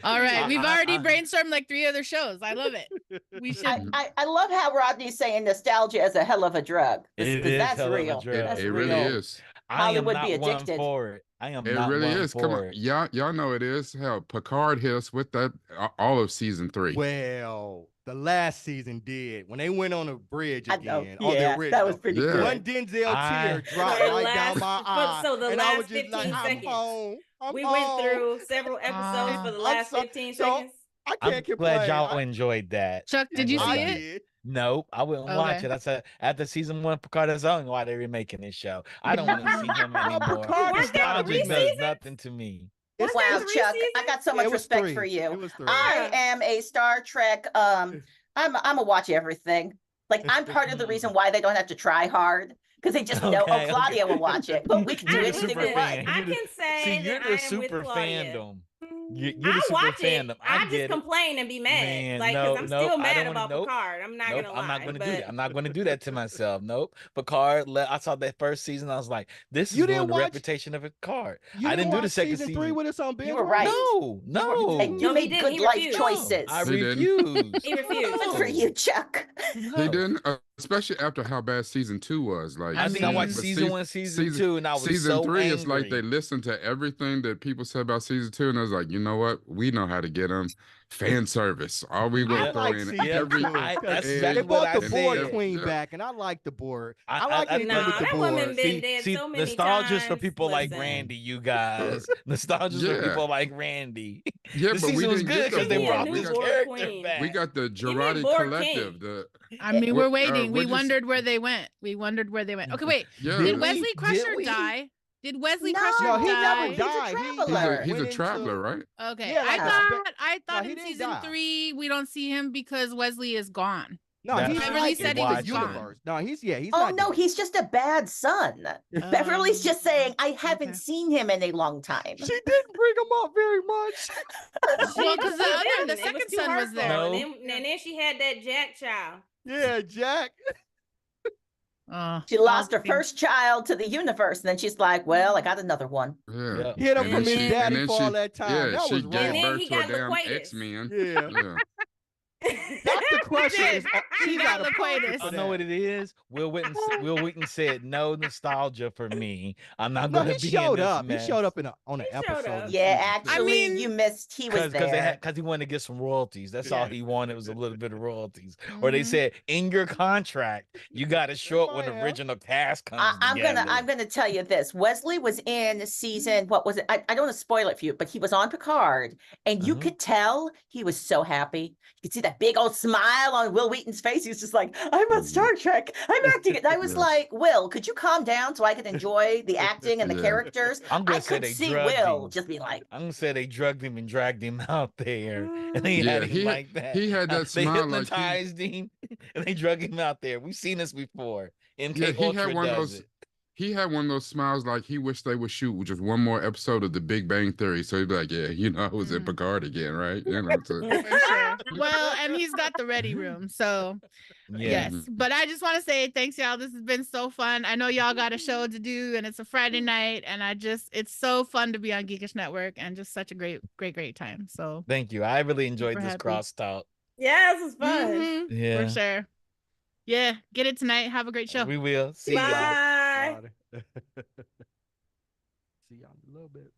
All right, we've already I- brainstormed like 3 other shows. I love it. We should. I love how Rodney's saying nostalgia is a hell of a drug. It Because is that's hell of a real. drug. That's It really real. is. I am Hollywood not be one addicted. for it. I am It not really one is. for Come on, it. y'all know it is. Hell, Picard hit us with that all of season 3. Well, the last season did when they went on a bridge I know. again on the Yeah, original. that was pretty Yeah. good. One Denzel I- tear dropped The right last- down my eye, so the and I was last just like, 15 "I'm seconds. home. I'm We home." went through several episodes for the I'm last so- 15 so- seconds. I I'm can't glad complain. y'all enjoyed that. Chuck, did you I see it? did. Nope, I wouldn't watch Okay. it. I said after season 1, Picard is on why they're remaking this show. I don't want to see him Well, anymore. Picard is not a Nostalgia does remake. nothing to me. It's Weren't there Wow, 3 Chuck, I seasons? got so Yeah, much it was respect 3. for you. It was 3. I am a Star Trek. I'm a watch everything. Like I'm part of the reason why they don't have to try hard because they just know, oh, Okay, Claudia will watch it, but we can do You're the anything super we want. fan. I You're the- can say See, you're that the I am with super Claudia. fandom. You're the I super watch it. fandom. I get just it. complain and be mad, Man, like no, because I'm no, still I mad don't wanna about nope. Picard. I'm not Nope, gonna I'm not lie, going to but do that. I'm not going to do that to myself. Nope. Picard, I saw that first season. I was like, this is You ruined didn't the watch. reputation of Picard. You I didn't didn't do the watch second season 3 season. with us on binge You were watch? right. No, no. And you No, he made didn't. good He life refused. choices. I He didn't. refuse. He refused. Good for No. you, Chuck. He No. didn't, especially after how bad season 2 was. Like, I I think I mean- watched but season 1, season 2, and I was season so 3 angry. is like they listened to everything that people said about season 2, and I was like, you know what? We know how to get them fan service. All we I gonna throw like in season every. 2. That's They exactly what brought I the board said. queen Yeah. back, and I like the board. I- I like I- anything Nah, with the that board. woman been dead See, so many nostalgia's for times. people like Listen. Randy, you guys. Nostalgia's for Yeah. people like Randy. Yeah, The but we season was didn't good get because the they Give me a brought board. new We this got, board character queen. back. we got the me Girardi Board Collective. King. The I mean, we're waiting. We what'd you say? wondered where they went. We wondered where they went. Okay, wait. Yeah, Did the- Wesley Crusher we? die? Did Wesley No, Crusher No, he die? never He's a died. traveler. he's a went traveler, right? Okay, Yeah, like I thought he in didn't season die. 3 we don't see him because Wesley is gone. No, That's he's Beverly right said in he the was gone. universe. No, he's he's Oh not no, dead. he's just a bad son. Beverly's just saying, I haven't Okay. seen him in a long time. She didn't bring him up very much. Well, because the didn't. the It second too son was hurtful. there. No. And then she had that Jack child. Yeah, Jack. She lost her okay. first child to the universe, and then she's like, well, I got another one. Yeah. Yeah. Hit him And from then his she- daddy and then for she- all that time. Yeah, that she was gave wrong. And then birth he to a got damn Loquatus. X-Men. Yeah. Yeah. Dr. Crusher is She she's got out of pocket Loquatus. for I know what that. it is. Will Wheaton said no nostalgia for me. I'm not No, going he to be showed in this up. mess. He showed up on an He showed episode. up. of Yeah, season two. actually, mean, you missed. He was there. Because he wanted to get some royalties. That's all Yeah. he wanted was a little bit of royalties. Or they Mhm. said in your contract you got to show up when might the have. original cast comes I'm together. gonna tell you this. Wesley was in season, what was it? I don't want to spoil it for you, but he was on Picard, and you Mhm. could tell he was so happy. You could see that big old smile on Will Wheaton's face. He was just like, I'm on Star Trek. I'm acting it. And I was Yes. like, Will, could you calm down so I could enjoy the acting and the Yeah. characters? I'm I gonna say could they see drugged Will him. just be like, I'm gonna say they drugged him and dragged him out there, and they Yeah, had him he had- like that. he had that They smile like he- hypnotized him, and they drug him out there. We've seen this before. MK Yeah, he Ultra had one of does those. it. He had one of those smiles like he wished they would shoot with just one more episode of The Big Bang Theory. So he'd be like, "Yeah, you know, I was in Mm. Picard again, right?" You know, so- For sure. Well, and he's got the ready room. So Yeah. yes. But I just want to say thanks, y'all. This has been so fun. I know y'all got a show to do and it's a Friday night. And it's so fun to be on Geekish Network and just such a great time. So Thank you. I really enjoyed Super this happy. crosstalk. Yeah, this was fun. mhm, Yeah, for sure. Yeah, get it tonight. Have a great show. we will see y'all. Bye. See y'all in a little bit.